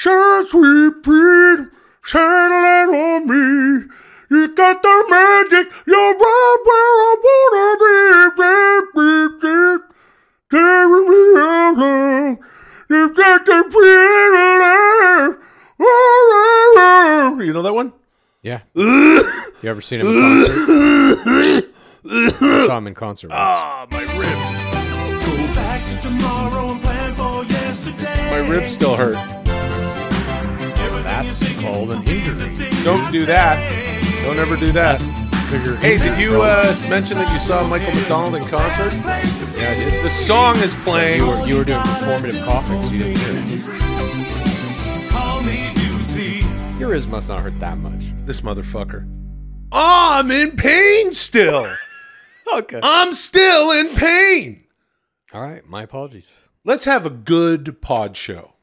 Share sweet Pete, settle it on me. You got the magic, you're right where I wanna be. Carry me along. You got the feeling. You know that one? Yeah. You ever seen him in concert? I saw him in concert once. Ah, my ribs. Go back to tomorrow and plan for yesterday. My ribs still hurt. That's called an injury. Don't do that. Don't ever do that. Hey, did you mention that you saw Michael McDonald in concert? Yeah, I did. The song is playing. You were doing performative coughing, so you didn't hear it. Call me Dudesy. Your ears must not hurt that much. This motherfucker. Oh, I'm in pain still. Okay. I'm still in pain. All right, my apologies. Let's have a good pod show.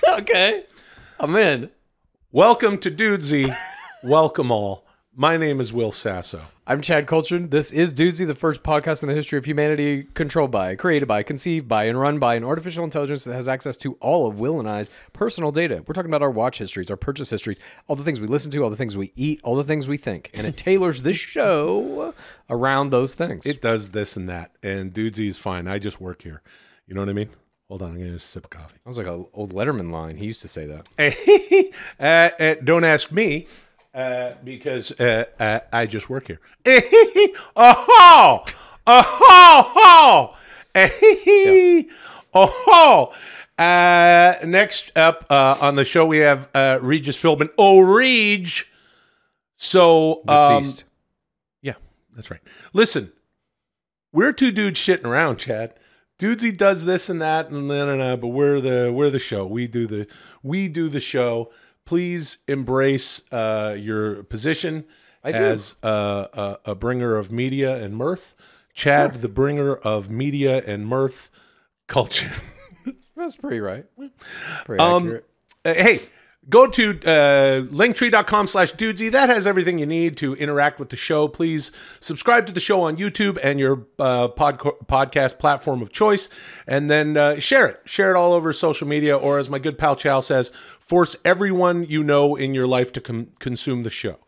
Okay. I'm in. Welcome to Dudesy. Welcome all. My name is Will Sasso. I'm Chad Kultgen. This is Dudesy, the first podcast in the history of humanity controlled by, created by, conceived by, and run by an artificial intelligence that has access to all of Will and I's personal data. We're talking about our watch histories, our purchase histories, all the things we listen to, all the things we eat, all the things we think. And it tailors this show around those things. It does this and that. And Dudesy is fine. I just work here. You know what I mean? Hold on. I'm going to sip of coffee. That was like an old Letterman line. He used to say that. Don't ask me. Because I just work here. Oh, next up on the show we have Regis Philbin. Oh, Reg. So Deceased. Yeah, that's right. Listen, we're two dudes shitting around, Chad. Dudesy does this and that and but we're the show. We do the show. Please embrace your position as a bringer of media and mirth. Chad, sure. The bringer of media and mirth culture. That's pretty right. Pretty accurate. Hey, go to linktree.com/Dudesy. That has everything you need to interact with the show. Please subscribe to the show on YouTube and your podcast platform of choice. And then share it. Share it all over social media. Or as my good pal Chow says, force everyone you know in your life to consume the show.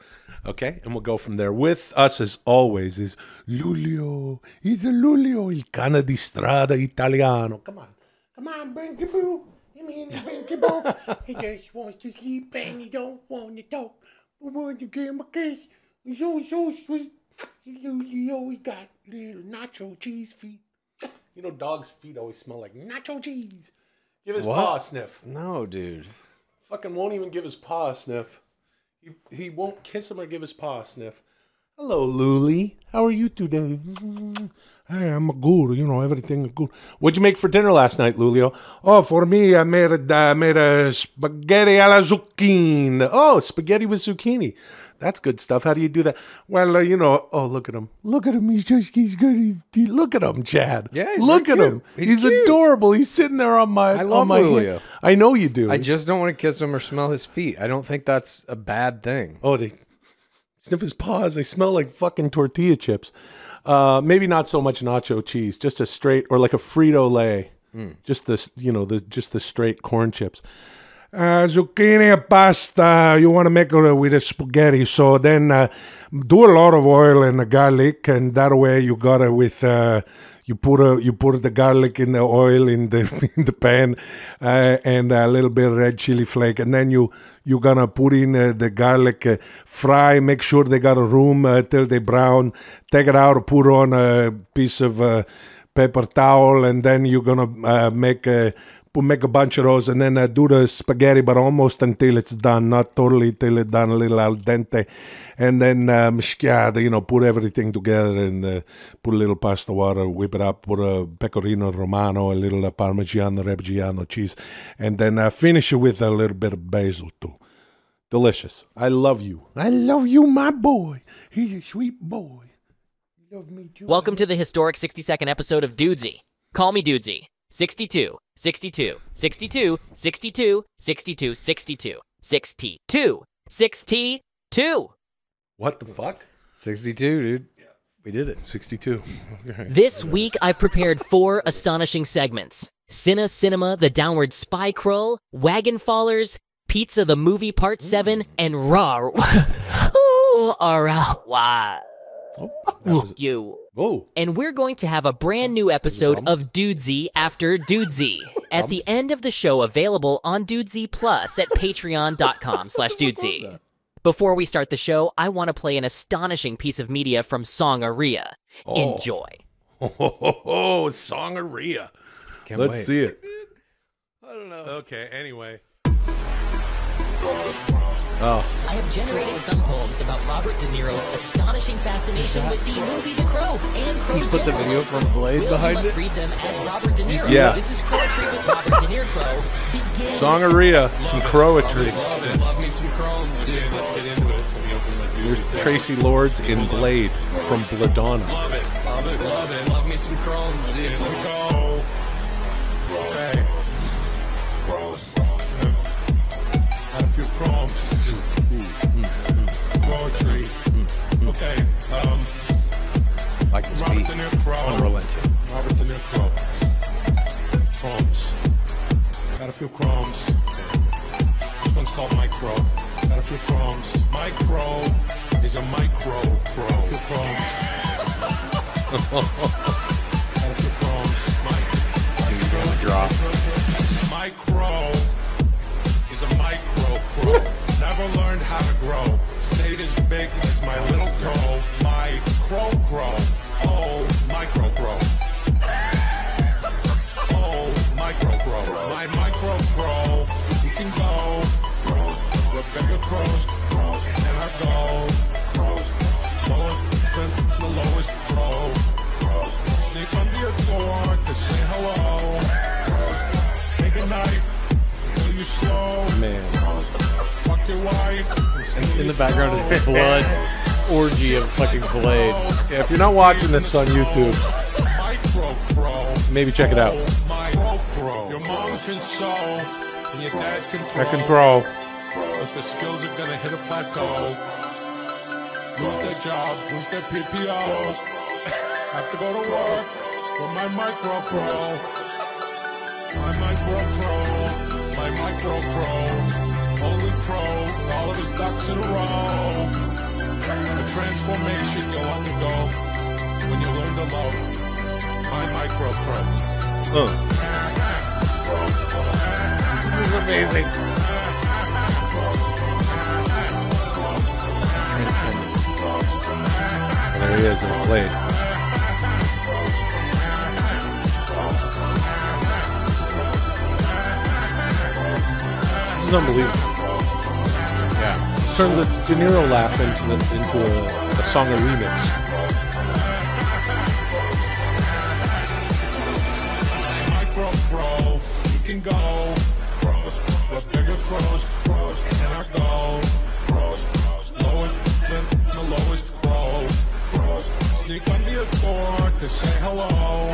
Okay? And we'll go from there. With us, as always, is Lulio. He's a Lulio, il cane di strada italiano. Come on. Come on, bring your boo. He just wants to sleep and he don't want to talk. But when you give him a kiss, he's so sweet. He always got little nacho cheese feet. You know, dogs' feet always smell like nacho cheese. Give his paw a sniff. No, dude. Fucking won't even give his paw a sniff. He won't kiss him or give his paw a sniff. Hello, Luli. How are you today? Hey, I'm good. You know, everything is good. What'd you make for dinner last night, Lulio? Oh, for me, I made a spaghetti alla zucchini. Oh, spaghetti with zucchini. That's good stuff. How do you do that? Well, you know, oh, look at him. Look at him. He's good. Look at him, Chad. Yeah, look at him. He's adorable. He's sitting there on my. I love Lulio. I know you do. I just don't want to kiss him or smell his feet. I don't think that's a bad thing. Oh, they sniff his paws. They smell like fucking tortilla chips. Maybe not so much nacho cheese, just a straight, or like a Frito-Lay. Just this, you know, just the straight corn chips. Zucchini pasta, you want to make it with a spaghetti, so then do a lot of oil and the garlic, and that way you got it with you put the garlic in the oil in the pan, and a little bit of red chili flake, and then you're gonna put in the garlic, fry, make sure they got a room till they brown, take it out, put on a piece of paper towel, and then you're gonna make a bunch of those, and then do the spaghetti, but almost until it's done, not totally till it's done, a little al dente, and then mischiata, you know, put everything together, and put a little pasta water, whip it up, put a pecorino romano, a little parmigiano reggiano cheese, and then finish it with a little bit of basil too. Delicious. I love you. I love you, my boy. He's a sweet boy. Love me too. Welcome to the historic 60-second episode of Dudesy. Call me Dudesy. 62, 62, 62, 62, 62, 62, 62, 62. What the fuck? 62, dude. We did it. 62. This week, I've prepared 4 astonishing segments. Syne-Cinema, The Downward Spi-Krull, Wagon Fallers, Pizza the Movie Part 7, and Raw. You. Whoa. And we're going to have a brand new episode of Dudesy after Dudesy at the end of the show, available on Dudesy Plus at patreon.com/Dudesy. Before we start the show, I want to play an astonishing piece of media from Songaria. Enjoy. Oh, Songaria. Can't Let's wait. see it. I don't know. Okay, anyway. I have generated some poems about Robert De Niro's astonishing fascination with the movie The Crow and Crow's put the general. video from Blade Will behind must it? read them as Robert De Niro. Yeah. This is Crowetry with Robert De Niro. Begin. Songaria, some crowetry. Love me some Crohn's, dude. Let's get into it. So we open my There's Tracy Lords in Blade from Bladonna. Love it. Love me some Crohn's, dude. Let's go. Okay. Had a few prompts. Poetry. Okay. Like this Robert beat. De Niro. Unrelenting. Robert De Niro. Prompts. Got a few chromes. This one's called Micro. Got a few chromes. Micro is a micro crow. A few chromes. Got a few chromes. Drop. Micro is a micro crow. Never learned how to grow. Stayed as big as my little crow. My crow. Oh, micro crow. Oh, micro crow. My micro crow. You can go. With bigger crows. And I go. Lower than the lowest crow. Sneak under your door to say hello. Take a knife. Till you slow. Man. Fuck your wife. In the background is the blood orgy of fucking Blade. Yeah, if you're not watching this on YouTube, Micro crow. maybe check it out. Micro crow. Your mom can sew. And your dad can throw. I can throw. But the skills are gonna hit a plateau. Lose their jobs, lose their PPOs. Have to go to work for my micro crow. My micro crow. My micro crow. Holy crow. All of his ducks in a row. The transformation you'll undergo when you learn to love my micro crow. This is amazing. Transcendent. There he is in Blade. This is unbelievable. Yeah. Turn the De Niro laugh into a song of remix. Micro crow, you can go. With bigger crows, and I go. Lower than the lowest crow. Sneak under your door to say hello.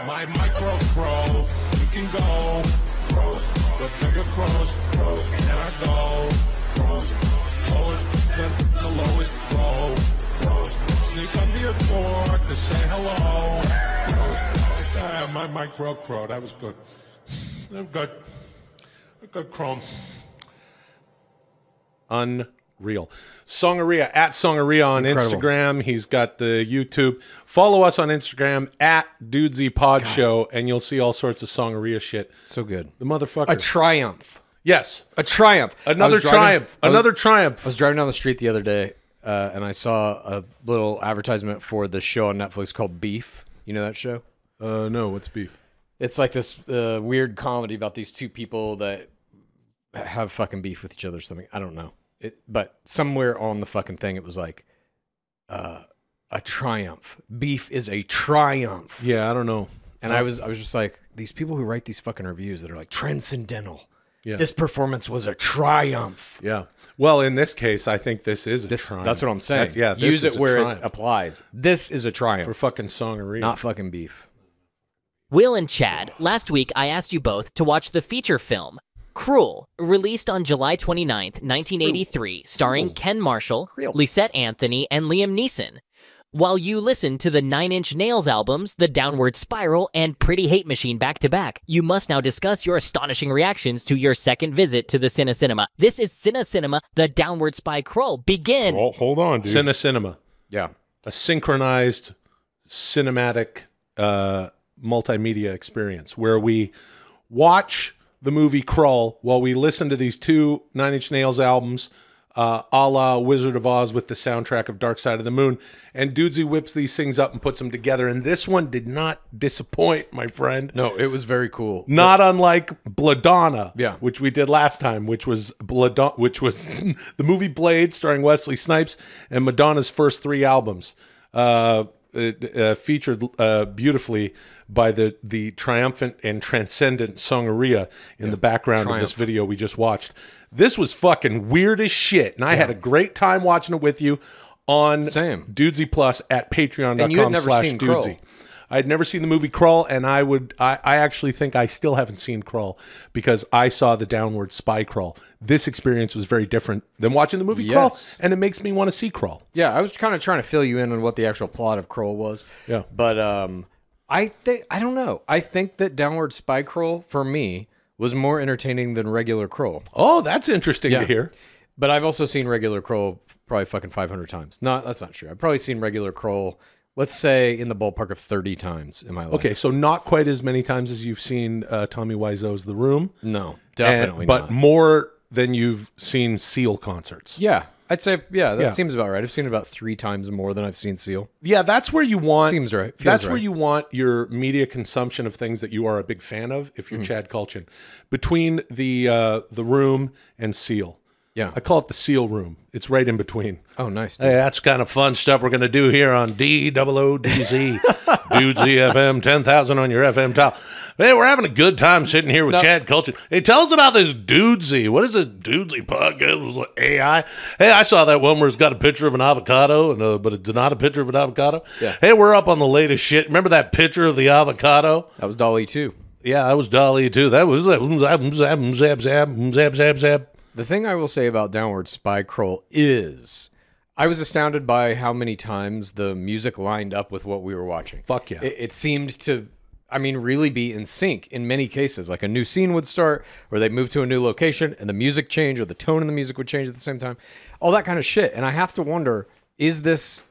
My micro crow, you can go. With bigger crows, and I go. Lower than the lowest crow. Sneak under your door to say hello. My micro crow, that was good. That was good. Good chrome. Unreal. Songaria, at Songaria on Incredible. Instagram. He's got the YouTube. Follow us on Instagram at Dudesy Pod Show, and you'll see all sorts of Songaria shit. So good. The motherfucker. A triumph. Yes. A triumph. Another triumph. Another triumph. I was driving down the street the other day, and I saw a little advertisement for the show on Netflix called Beef. You know that show? No, what's beef? It's like this weird comedy about these two people that have fucking beef with each other or something. I don't know. But somewhere on the fucking thing, it was like a triumph. Beef is a triumph. Yeah, I don't know. And I was just like, these people who write these fucking reviews that are like transcendental. Yeah. This performance was a triumph. Yeah. Well, in this case, I think this is a triumph. That's what I'm saying. This Use is it a where triumph it applies. This is a triumph. for fucking Songaria. Not fucking beef. Will and Chad, last week I asked you both to watch the feature film, Cruel, released on July 29th, 1983, starring Ken Marshall, Lisette Anthony, and Liam Neeson. while you listen to the Nine Inch Nails albums, The Downward Spiral, and Pretty Hate Machine back to back. You must now discuss your astonishing reactions to your second visit to the Syne-Cinema. This is Syne-Cinema, The Downward Spy-Krull. Begin! Well, hold on, dude. Syne-Cinema. Yeah. A synchronized cinematic multimedia experience where we watch the movie Krull while we listen to these two Nine Inch Nails albums, a la Wizard of Oz with the soundtrack of Dark Side of the Moon. And Dudesy whips these things up and puts them together. And this one did not disappoint, my friend. No, it was very cool. Not unlike Bladonna, Yeah. which we did last time, which was the movie Blade starring Wesley Snipes and Madonna's first 3 albums. Featured beautifully by the triumphant and transcendent Songaria in the background of this video we just watched. This was fucking weird as shit, and I had a great time watching it with you on Dudesy Plus at patreon.com/Dudesy. I had never seen the movie Krull, and I actually think I still haven't seen Krull because I saw the Downward Spy-Krull. This experience was very different than watching the movie Krull, and it makes me want to see Krull. Yeah, I was kind of trying to fill you in on what the actual plot of Krull was. Yeah. But I don't know. I think that Downward Spy-Krull, for me, was more entertaining than regular Krull. Oh, that's interesting to hear. But I've also seen regular Krull probably fucking 500 times. No, that's not true. I've probably seen regular Krull, let's say, in the ballpark of 30 times in my life. Okay, so not quite as many times as you've seen Tommy Wiseau's The Room. No, definitely but not. more than you've seen Seal concerts. Yeah, I'd say, that seems about right. I've seen it about 3 times more than I've seen Seal. Yeah, that's where you want... Seems right. That's where you want your media consumption of things that you are a big fan of, if you're Chad Kultgen. Between the Room and Seal. Yeah. I call it the Seal Room. It's right in between. Oh, nice. Dude. Hey, that's kind of fun stuff we're going to do here on DOODZ. Dudesy FM, 10,000 on your FM dial. Hey, we're having a good time sitting here with Chad Kultgen. Hey, tell us about this Dudesy. What is this Dudesy podcast? AI? Hey, I saw that one where it's got a picture of an avocado, but it's not a picture of an avocado. Yeah. Hey, we're up on the latest shit. Remember that picture of the avocado? That was Dolly, too. Yeah, that was Dolly, too. That was zap. The thing I will say about Downward Spy-Krull is I was astounded by how many times the music lined up with what we were watching. Fuck yeah. It seemed to, really be in sync in many cases. Like a new scene would start, or they'd move to a new location, and the music change, or the tone in the music would change at the same time. All that kind of shit. And I have to wonder, is this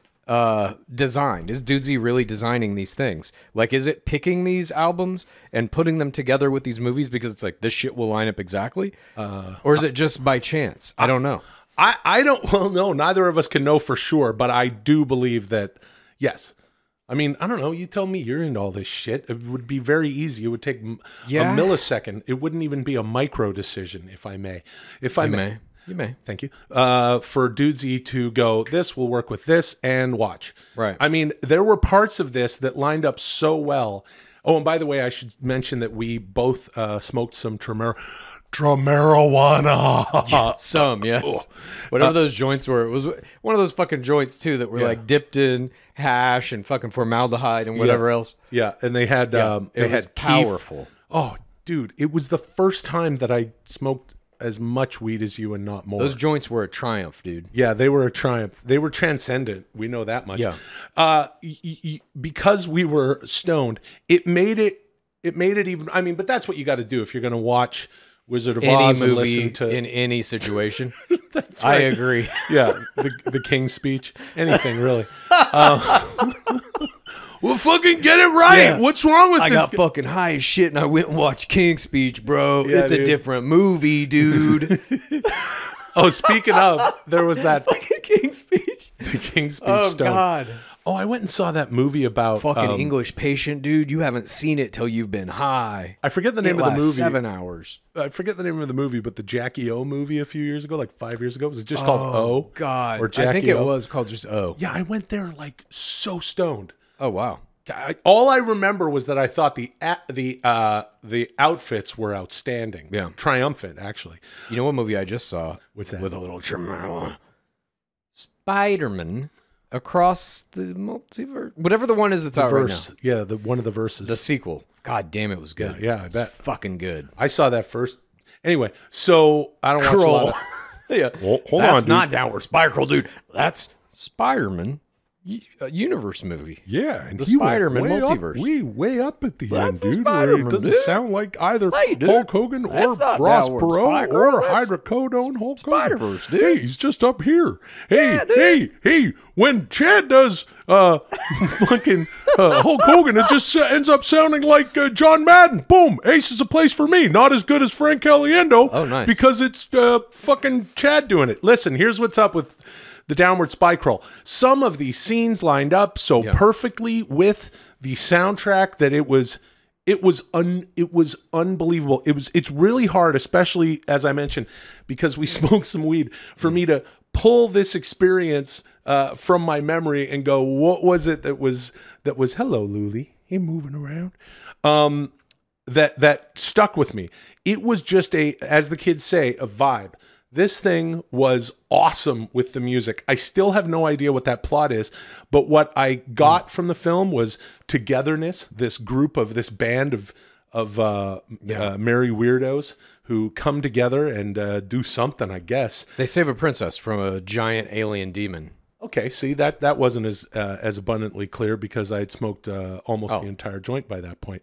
designed? Is Dudesy really designing these things? Like, is it picking these albums and putting them together with these movies because it's like, this shit will line up exactly? Or is it just by chance? I don't know. I don't, well, no, neither of us can know for sure, but I do believe that, yes. I mean, I don't know. You tell me, you're into all this shit. It would be very easy. It would take a millisecond. It wouldn't even be a micro decision, if I may. If I may. You may. Thank you. For Dudesy to go, this will work with this, and watch. Right. I mean, there were parts of this that lined up so well. Oh, and by the way, I should mention that we both smoked some marijuana. Some, yes. Whatever those joints were. It was one of those fucking joints, too, that were like dipped in hash and fucking formaldehyde and whatever else. Yeah, and they had... it was powerful. Oh, dude, it was the first time that I smoked as much weed as you and not more. Those joints were a triumph, dude. Yeah, they were a triumph. They were transcendent. We know that much. Yeah. Because we were stoned, it made it even. I mean, but that's what you got to do if you're going to watch Wizard of Oz and listen to in any situation. That's right. I agree. Yeah, the King's Speech, anything really. Well, fucking get it right. Yeah. What's wrong with I this? got fucking high as shit and I went and watched King's Speech, bro. Yeah, it's dude. a different movie, dude. Oh, speaking of, there was that King's Speech. the King's Speech. Oh, stone. God. Oh, I went and saw that movie about Fucking English Patient, dude. You haven't seen it till you've been high. I forget the name It of the lasts movie. 7 hours. I forget the name of the movie, but the Jackie O movie a few years ago, like 5 years ago, was it just called O? God. Or Jackie I think it O? was called just O. Yeah, I went there like so stoned. Oh, wow. All I remember was that I thought the outfits were outstanding. Yeah. Triumphant, actually. You know what movie I just saw? What's that? With a little Spider-Man Across the Multiverse. Whatever the one is that's out Verse. right now. Yeah, one of the verses. The sequel. God damn, it was good. Yeah, I bet. It's fucking good. I saw that first. Anyway, so I don't watch a lot of... Yeah. Well, hold That's on, dude. not Downward Spy-Krull, dude. That's Spider-Man. universe movie. Yeah, and The he went Spider-Man way multiverse. way up at the That's the end, dude. Where Spider-Man, it doesn't dude. sound like either Hey, dude. Hulk Hogan or That's not Ross downward Perot spiral. or That's hydrocodone Hulk Hogan. Spider-Verse, dude. Hey, he's just up here. Hey, Yeah, dude. hey, when Chad does fucking Hulk Hogan, it just ends up sounding like John Madden. Boom, Ace is a place for me. Not as good as Frank Caliendo. Oh, nice. Because it's fucking Chad doing it. Listen, here's what's up with the downward spi-Krull. Some of these scenes lined up so perfectly with the soundtrack that it was unbelievable. It's really hard, especially as I mentioned, because we smoked some weed, for me to pull this experience from my memory and go, what was it that was hello, Luli, you moving around? That stuck with me. It was just as the kids say, a vibe. This thing was awesome with the music. I still have no idea what that plot is, but what I got from the film was togetherness, this band of merry weirdos who come together and do something, I guess. They save a princess from a giant alien demon. Okay, see, that wasn't as abundantly clear because I had smoked almost the entire joint by that point.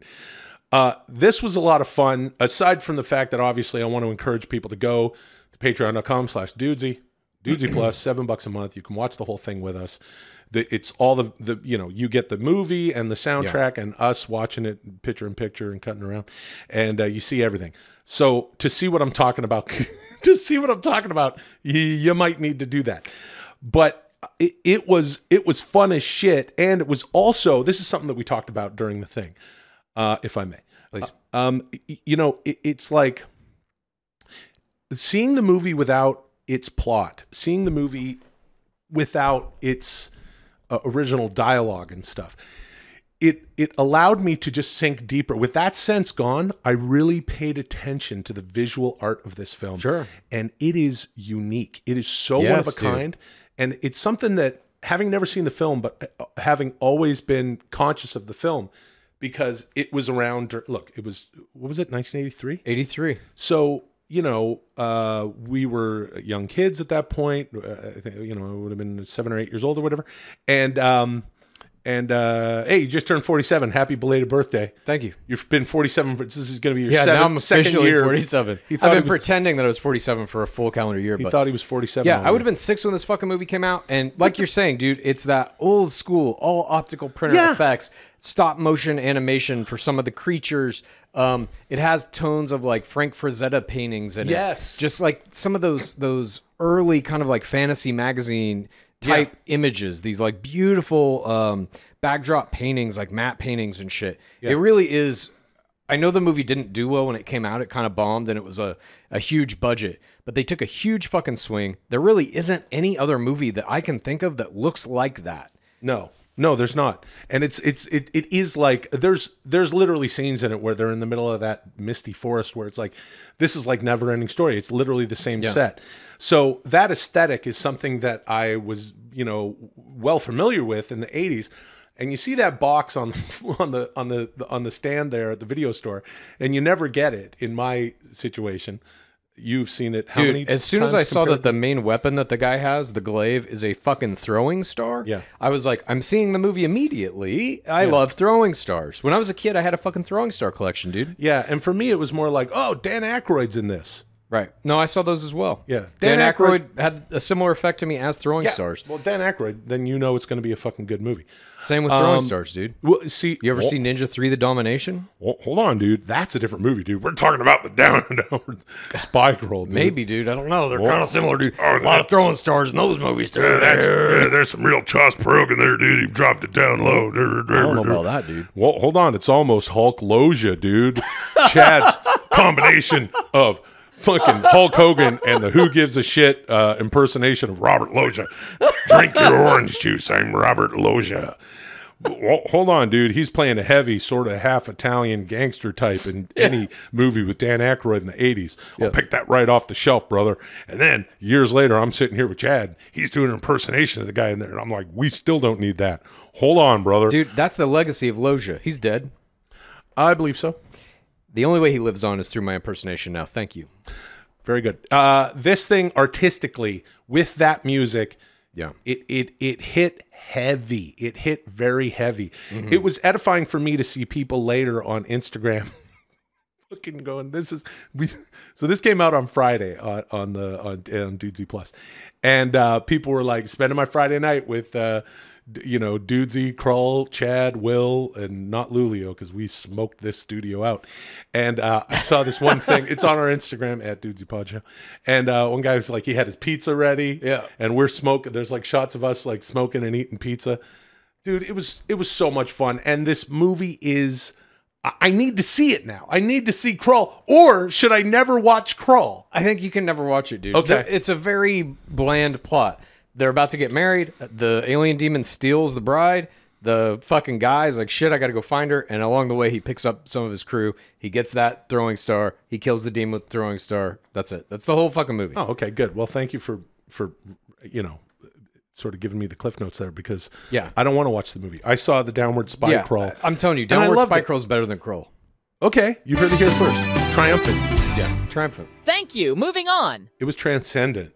This was a lot of fun, aside from the fact that obviously I want to encourage people to go to patreon.com/Dudesy, Dudesy Plus, $7 a month. You can watch the whole thing with us. It's all the you get the movie and the soundtrack and us watching it picture in picture and cutting around, and you see everything. So to see what I'm talking about, you might need to do that. But it was fun as shit, and it was also, this is something that we talked about during the thing, if I may. Please. It's like seeing the movie without its plot, seeing the movie without its original dialogue and stuff. It allowed me to just sink deeper. With that sense gone, I really paid attention to the visual art of this film. Sure. And it is unique. It is so one of a kind. And it's something that, having never seen the film, but having always been conscious of the film, because it was around, look, it was, what was it, 1983? 83. So, we were young kids at that point. I think, I would have been 7 or 8 years old or whatever. And hey, you just turned 47. Happy belated birthday. Thank you. You've been 47. This is going to be your now I'm second officially year. 47. I've been pretending that I was 47 for a full calendar year. He thought he was 47. Yeah, I would have been 6 when this fucking movie came out. And like you're saying, dude, it's that old school, all optical printer effects, stop motion animation for some of the creatures. It has tones of like Frank Frazetta paintings in it. Just like some of those early kind of like fantasy magazine type images, these like beautiful backdrop paintings, like matte paintings and shit. It really is. I know the movie didn't do well when it came out. It kind of bombed, and it was a huge budget, but they took a huge fucking swing. There really isn't any other movie that I can think of that looks like that. No, there's not. And it is like, there's literally scenes in it where they're in the middle of that misty forest where it's like, this is like Never Ending Story. It's literally the same set. So that aesthetic is something that I was, well familiar with in the 80s. And you see that box on the stand there at the video store, and you never get it in my situation. You've seen it how many times? As soon as I saw that the main weapon that the guy has, the glaive, is a fucking throwing star, I was like, I'm seeing the movie immediately. I love throwing stars. When I was a kid, I had a fucking throwing star collection, dude. Yeah, and for me, it was more like, oh, Dan Aykroyd's in this. Right. No, I saw those as well. Yeah. Dan Aykroyd had a similar effect to me as throwing stars. Well, Dan Aykroyd, then you know it's going to be a fucking good movie. Same with throwing stars, dude. Well, see, you ever see Ninja 3: The Domination? Well, hold on, dude. That's a different movie, dude. We're talking about the downward spi-Krull, dude. Maybe, dude. I don't know. They're kind of similar, dude. A lot of throwing stars in those movies, too. There's some real Chos Perog in there, dude. He dropped it down low. I don't know about that, dude. Well, hold on. It's almost Hulk Loja, dude. Chad's combination of fucking Hulk Hogan and the Who Gives a Shit impersonation of Robert Loggia. Drink your orange juice. I'm Robert Loggia. Well, hold on, dude. He's playing a heavy, sort of half Italian gangster type in any movie with Dan Aykroyd in the 80s. I'll pick that right off the shelf, brother. And then years later, I'm sitting here with Chad. He's doing an impersonation of the guy in there. And I'm like, we still don't need that. Hold on, brother. Dude, that's the legacy of Loggia. He's dead. I believe so. The only way he lives on is through my impersonation now. Thank you. Very good. This thing artistically with that music, it hit heavy. It hit very heavy. It was edifying for me to see people later on Instagram fucking going, so this came out on Friday on Dudesy Plus, and people were like, spending my Friday night with Dudesy, Krull, Chad, Will, and not Lulio, because we smoked this studio out. And I saw this one thing. It's on our Instagram at Dudesy Pod Show. And one guy was like, he had his pizza ready. Yeah. And we're smoking. There's like shots of us like smoking and eating pizza. Dude, it was so much fun. And this movie is, I need to see it now. I need to see Krull. Or should I never watch Krull? I think you can never watch it, dude. Okay. It's a very bland plot. They're about to get married. The alien demon steals the bride. The fucking guy's like, shit, I got to go find her. And along the way, he picks up some of his crew. He gets that throwing star. He kills the demon with the throwing star. That's it. That's the whole fucking movie. Oh, okay, good. Well, thank you for sort of giving me the cliff notes there, because I don't want to watch the movie. I saw the Downward Spi-Krull. I'm telling you, Downward Spi-Krull is better than Krull. Okay, you heard it here first. Triumphant. Yeah, triumphant. Thank you. Moving on. It was Transcendent.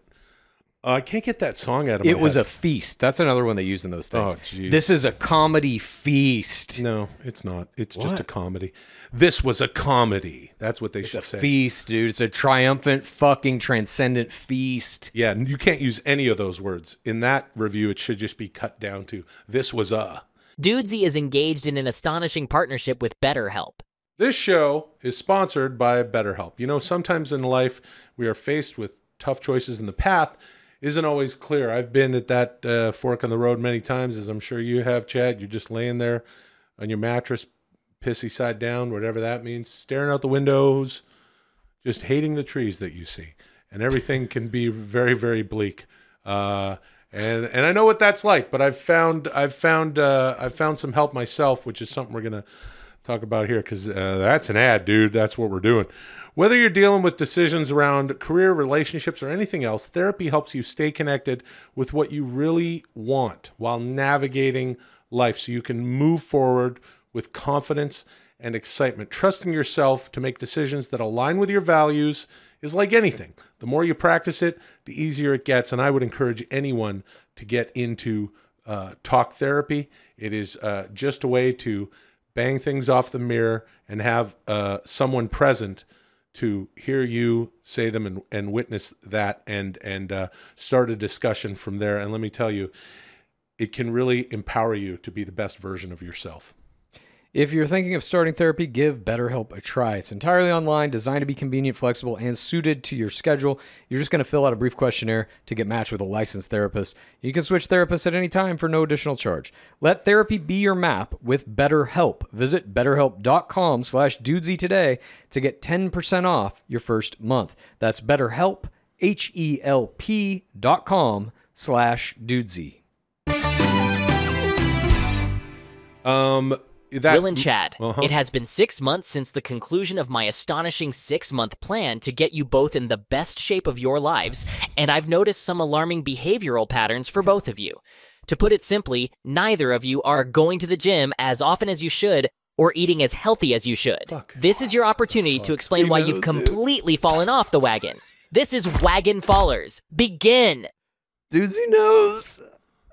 I can't get that song out of my head. It was a feast. That's another one they use in those things. Oh, jeez. This is a comedy feast. No, it's not. It's just a comedy. This was a comedy. That's what they should say. Feast, dude. It's a triumphant, fucking transcendent feast. Yeah, you can't use any of those words. In that review, it should just be cut down to, this was a. Dudesy is engaged in an astonishing partnership with BetterHelp. This show is sponsored by BetterHelp. You know, sometimes in life, we are faced with tough choices, and the path isn't always clear. I've been at that fork on the road many times, as I'm sure you have, Chad. You're just laying there on your mattress, pissy side down, whatever that means, staring out the windows, just hating the trees that you see. And everything can be very, very bleak. And I know what that's like, but I've found some help myself, which is something we're going to talk about here, because that's an ad, dude. That's what we're doing. Whether you're dealing with decisions around career, relationships, or anything else, therapy helps you stay connected with what you really want while navigating life, so you can move forward with confidence and excitement. Trusting yourself to make decisions that align with your values is like anything. The more you practice it, the easier it gets, and I would encourage anyone to get into talk therapy. It is just a way to bang things off the mirror and have someone present to hear you say them and witness that and start a discussion from there. And let me tell you, it can really empower you to be the best version of yourself. If you're thinking of starting therapy, give BetterHelp a try. It's entirely online, designed to be convenient, flexible, and suited to your schedule. You're just going to fill out a brief questionnaire to get matched with a licensed therapist. You can switch therapists at any time for no additional charge. Let therapy be your map with BetterHelp. Visit BetterHelp.com/Dudesy today to get 10% off your first month. That's BetterHelp, HELP.com/Dudesy. Will and Chad, it has been 6 months since the conclusion of my astonishing 6-month plan to get you both in the best shape of your lives, and I've noticed some alarming behavioral patterns for both of you. To put it simply, neither of you are going to the gym as often as you should or eating as healthy as you should. This is your opportunity to explain why you've completely fallen off the wagon. This is Wagon Fallers. Begin! Dudesy knows.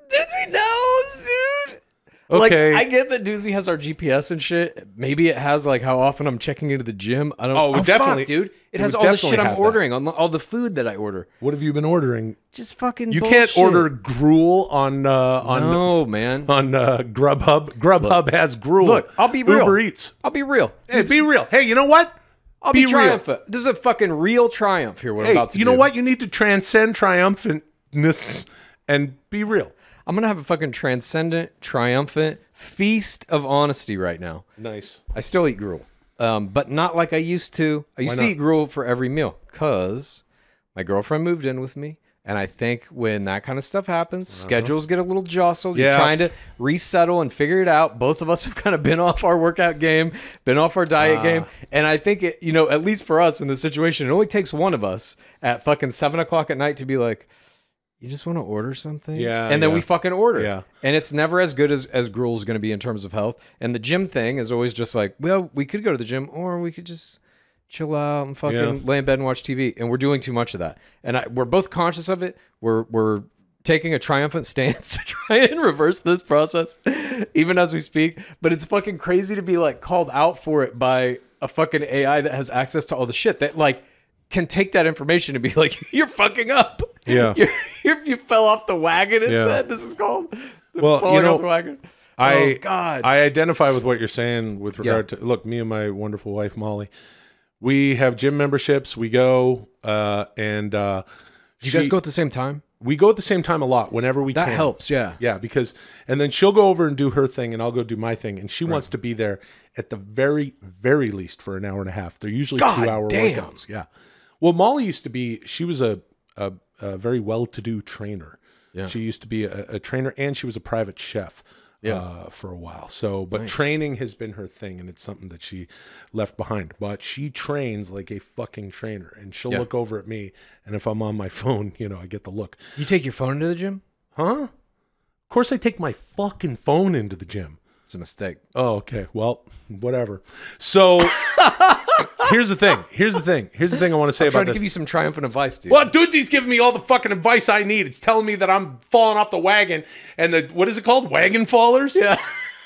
Dudesy knows, dude. Okay. Like, I get that Dudesy has our GPS and shit. Maybe it has like how often I'm checking into the gym. I don't. Oh, definitely, fuck, dude. It we has would all the definitely shit I'm have that. ordering, all the food that I order. What have you been ordering? Just fucking. You bullshit. can't order gruel on No, man. on Grubhub. Grubhub has gruel. Look, I'll be real. Uber Eats. I'll be real. Hey, be real. Hey, you know what? I'll be real. triumphant. This is a fucking real triumph here. What I'm Hey, about to you do. know what? You need to transcend triumphantness and be real. I'm gonna have a fucking transcendent, triumphant feast of honesty right now. Nice. I still eat gruel, but not like I used to. I used to eat gruel for every meal because my girlfriend moved in with me. And I think when that kind of stuff happens, schedules get a little jostled. You're trying to resettle and figure it out. Both of us have kind of been off our workout game, been off our diet game. And I think, it, you know, at least for us in this situation, it only takes one of us at fucking 7 o'clock at night to be like, you just want to order something? Yeah. And then we fucking order. Yeah. And it's never as good as gruel is going to be in terms of health. And the gym thing is always just like, well, we could go to the gym or we could just chill out and fucking lay in bed and watch TV. And we're doing too much of that. And we're both conscious of it. We're taking a triumphant stance to try and reverse this process, even as we speak. But it's fucking crazy to be like called out for it by a fucking AI that has access to all the shit that like can take that information and be like, you're fucking up. Yeah. You fell off the wagon. It said this is called falling off the wagon. God. I identify with what you're saying with regard to, look, me and my wonderful wife, Molly, we have gym memberships. We go, and you guys go at the same time? We go at the same time a lot whenever we can. That helps, yeah. Yeah, because, and then she'll go over and do her thing and I'll go do my thing. And she wants to be there at the very, very least for an hour and a half. They're usually 2-hour workouts. Yeah. Well, Molly used to be, she was a very well-to-do trainer. Yeah. She used to be a trainer and she was a private chef. For a while. So, but training has been her thing and it's something that she left behind. But she trains like a fucking trainer and she'll look over at me. And if I'm on my phone, you know, I get the look. You take your phone into the gym? Huh? Of course I take my fucking phone into the gym. It's a mistake. Oh, okay. Well, whatever. So here's the thing. Here's the thing I want to say about this. I'm trying to give you some triumphant advice, dude. Well, Dudesy's giving me all the fucking advice I need. It's telling me that I'm falling off the wagon and what is it called? Wagon Fallers? Yeah.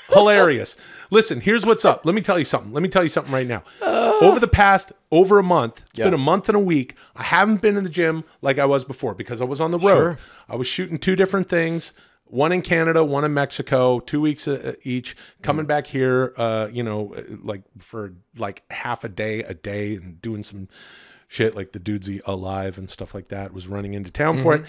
Hilarious. Listen, here's what's up. Let me tell you something. Right now. Over a month, it's been a month and a week. I haven't been in the gym like I was before because I was on the road. Sure. I was shooting 2 different things. One in Canada, one in Mexico, 2 weeks each, coming back here, you know, like for like half a day, and doing some shit like the Dudesy Alive and stuff like that. Was running into town for it.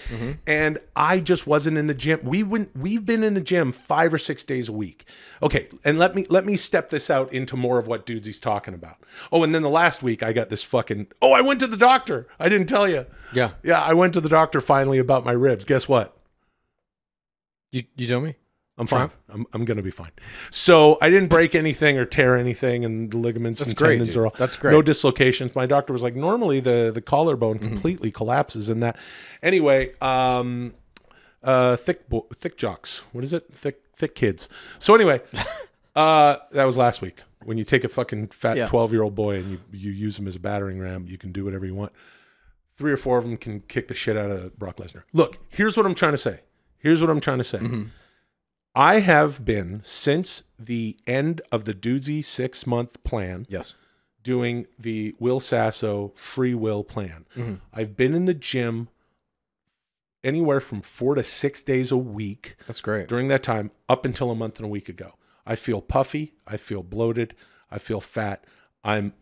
And I just wasn't in the gym. We've been in the gym 5 or 6 days a week. Okay. And let me step this out into more of what Dudesy's talking about. Oh, and then the last week I got this fucking, I went to the doctor. I didn't tell you. Yeah. Yeah. I went to the doctor finally about my ribs. Guess what? You tell me? I'm fine. I'm going to be fine. So I didn't break anything or tear anything, and the ligaments and tendons are all. That's great. No dislocations. My doctor was like, normally the collarbone completely collapses in that. Anyway, thick jocks. What is it? Thick kids. So anyway, that was last week. When you take a fucking fat 12-year-old boy and you use him as a battering ram, you can do whatever you want. 3 or 4 of them can kick the shit out of Brock Lesnar. Look, here's what I'm trying to say. I have been, since the end of the Dudesy 6-month plan, doing the Will Sasso free will plan. I've been in the gym anywhere from 4 to 6 days a week. That's great. During that time, up until a month and a week ago. I feel puffy. I feel bloated. I feel fat.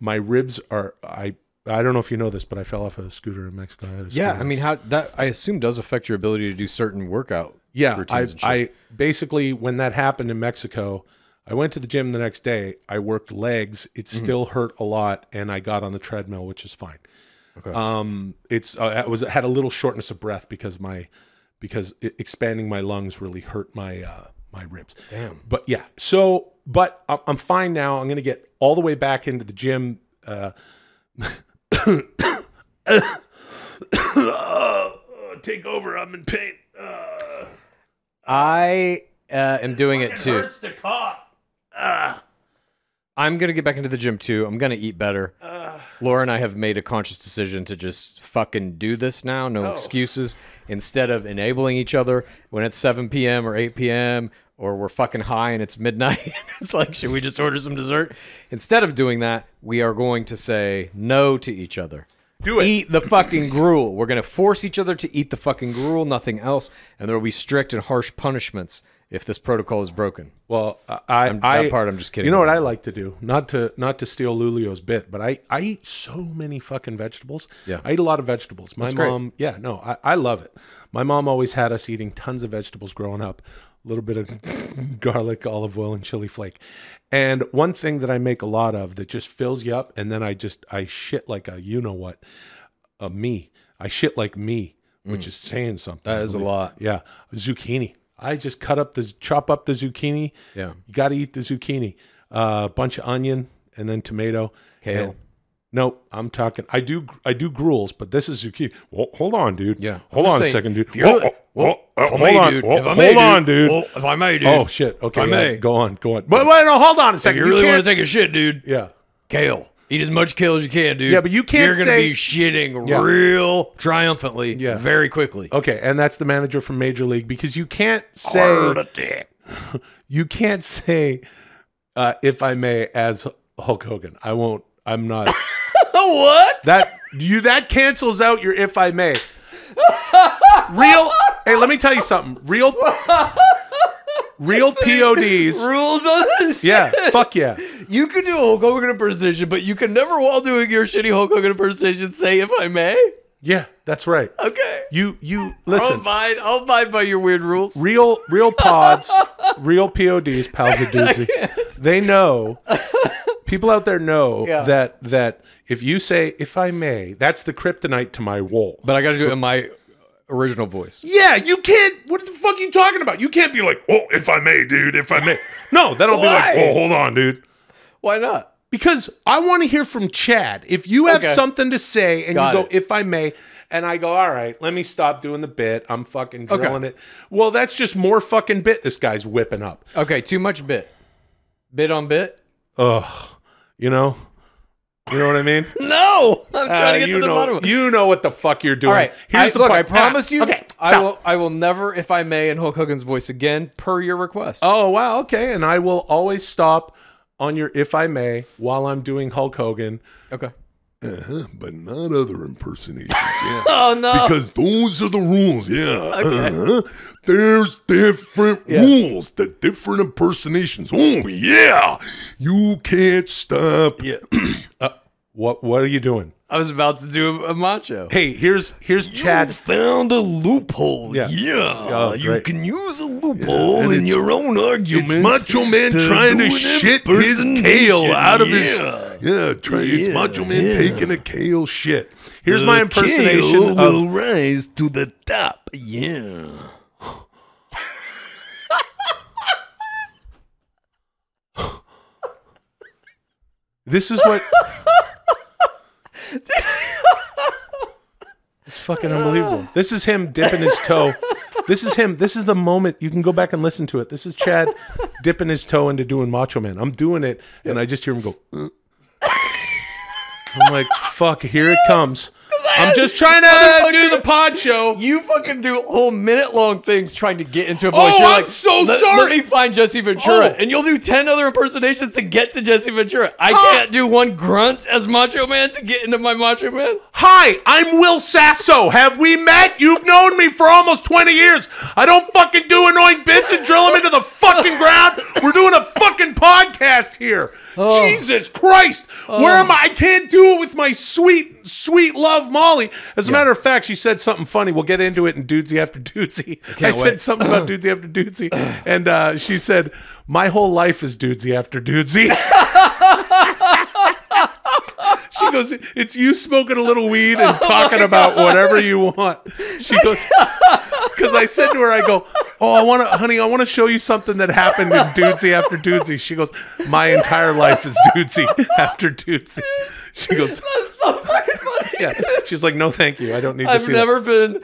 My ribs are, I don't know if you know this, but I fell off a scooter in Mexico. I mean, that I assume does affect your ability to do certain workout. Yeah, I basically, when that happened in Mexico, I went to the gym the next day. I worked legs. It still hurt a lot, and I got on the treadmill, which is fine. Okay. I had a little shortness of breath because expanding my lungs really hurt my my ribs. Damn. But yeah, but I'm fine now. I'm gonna get all the way back into the gym. Take over. I'm in pain. I am doing it too. Hurts to cough. I'm going to get back into the gym too. I'm going to eat better. Laura and I have made a conscious decision to just fucking do this now. No excuses. Instead of enabling each other when it's 7 p.m. or 8 p.m. or we're fucking high and it's midnight. It's like, should we just order some dessert? Instead of doing that, we are going to say no to each other. Do it. Eat the fucking gruel. We're going to force each other to eat the fucking gruel, nothing else. And there will be strict and harsh punishments if this protocol is broken. Well, I'm just kidding. You know what I like to do? Not to steal Lulio's bit, but I eat so many fucking vegetables. Yeah. I eat a lot of vegetables. My That's mom, great. I love it. My mom always had us eating tons of vegetables growing up. A little bit of garlic, olive oil, and chili flake. And one thing that I make a lot of that just fills you up, and then I shit like a you-know-what, me. I shit like me, which is saying something. That is a lot. Yeah. Zucchini. I just chop up the zucchini. Yeah. You got to eat the zucchini. A bunch of onion and then tomato. Kale. Nope, I'm talking. I do gruels, but this is zucchini. Well, hold on, dude. Yeah. Hold on a second, dude. Hold on, dude. If I may, dude. Oh shit. Okay. If I may. Go on. But wait, no, hold on a second. If you really want to take a shit, dude. Yeah. Kale. Eat as much kale as you can, dude. Yeah, but you can't You're gonna say- be shitting Yeah. real triumphantly Yeah. very quickly. Okay, and that's the manager from Major League, because you can't say Heart attack. you can't say if I may as Hulk Hogan. I'm not What? that cancels out your if I may. Hey, let me tell you something. Real PODs. Rules on this Yeah, shit. fuck yeah. You can do a Hulk Hogan impersonation, but you can never, while doing your shitty Hulk Hogan impersonation, say if I may. Yeah, that's right. Okay. You listen. I'll abide by your weird rules. Real pods, real PODs, pals of Dudesy. They know. People out there know that if you say if I may, that's the kryptonite to my role. But I got to do it in my original voice. Yeah, you can't. What the fuck are you talking about? You can't be like, oh, if I may, dude, if I may. No, that'll be like, oh, hold on, dude. Why not? Because I want to hear from Chad. If you have something to say and Got you go, it. if I may, and I go, all right, let me stop doing the bit. I'm fucking drilling it. Well, that's just more fucking bit this guy's whipping up. Okay, too much bit. Bit on bit? Ugh. You know what I mean? No! I'm trying to get to the bottom of it. You know what the fuck you're doing. All right. Here's the look, part. I promise you, Okay. I will never, if I may, in Hulk Hogan's voice again, per your request. Oh, wow. Okay. And I will always stop on your if I may while I'm doing Hulk Hogan. Okay. But not other impersonations, yeah. Oh, no. Because those are the rules, yeah. There's different rules, the different impersonations. Oh, yeah. You can't stop. Yeah. What are you doing? I was about to do a macho. Hey, here's Chad. Found a loophole. Yeah. Oh, you great. can use a loophole And in it's- your own argument. it's Macho Man to trying to do an shit his kale out of his. Yeah, it's Macho Man taking a kale shit. Here's my impersonation will of. rise to the top. Yeah. This is what. It's fucking unbelievable. This is him dipping his toe. This is him. This is the moment. You can go back and listen to it. This is Chad dipping his toe into doing Macho Man. I'm doing it, and I just hear him go. I'm like, fuck, here it comes. I'm just trying to do the pod show. You fucking do whole minute-long things trying to get into a voice. Oh, You're I'm like, so Let sorry. me find Jesse Ventura. Oh. And you'll do 10 other impersonations to get to Jesse Ventura. I can't do one grunt as Macho Man to get into my Macho Man. Hi, I'm Will Sasso. Have we met? You've known me for almost 20 years. I don't fucking do annoying bits and drill them into the fucking ground. We're doing a fucking podcast here. Jesus Christ. Where am I? I can't do it with my sweet, sweet love, Molly. As a matter of fact, she said something funny. We'll get into it in Dudesy After Dudesy. I said something about Dudesy After Dudesy. And she said, my whole life is Dudesy After Dudesy. She goes, it's you smoking a little weed and talking about whatever you want. She goes, because I said to her, I go, oh, I want to show you something that happened in Dudesy After Dudesy. She goes, my entire life is Dudesy After Dudesy. She goes, That's so fucking funny. yeah. She's like, no, thank you. I don't need to I've see never been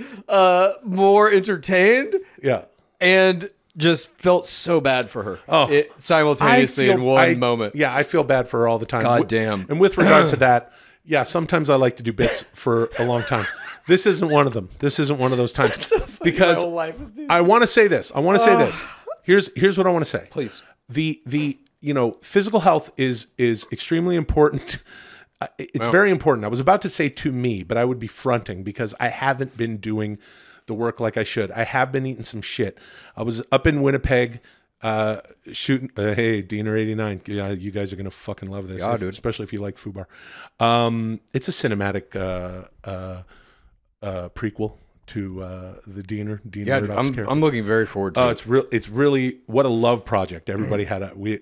more entertained that. Yeah. and just felt so bad for her. Oh. Simultaneously in one moment. Yeah, I feel bad for her all the time. God damn. And with regard to that, yeah, sometimes I like to do bits for a long time. This isn't one of them. This isn't one of those times. Because My whole life is I want to say this. Here's what I want to say. Please. The physical health is extremely important. It's very important. I was about to say to me, but I would be fronting because I haven't been doing the work like I should. I have been eating some shit. I was up in Winnipeg shooting. Hey, Diener 89. Yeah, you guys are gonna fucking love this, dude. especially if you like Fubar. It's a cinematic prequel to the Diener. Yeah, dude, I'm looking very forward to it. It's really what a love project. Everybody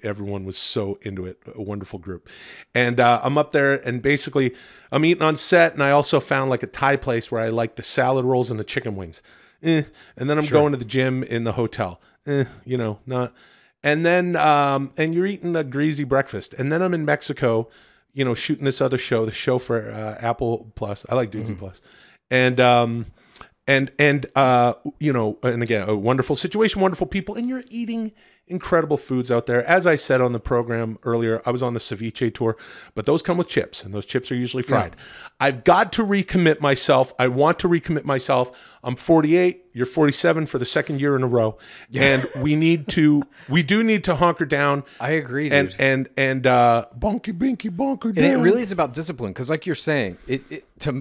everyone was so into it. A wonderful group, and I'm up there, and basically I'm eating on set, and I also found like a Thai place where I like the salad rolls and the chicken wings, and then I'm going to the gym in the hotel, not, and then and you're eating a greasy breakfast, and then I'm in Mexico, shooting this other show, the show for Apple Plus. I like Dudesy Plus, and again, a wonderful situation, wonderful people, and you're eating incredible foods out there. As I said on the program earlier, I was on the ceviche tour, but those come with chips, and those chips are usually fried. I've got to recommit myself. I want to recommit myself. I'm 48. You're 47 for the second year in a row, and we do need to hunker down. I agree, and dude. and bonky binky bonker down. And it really is about discipline, because like you're saying,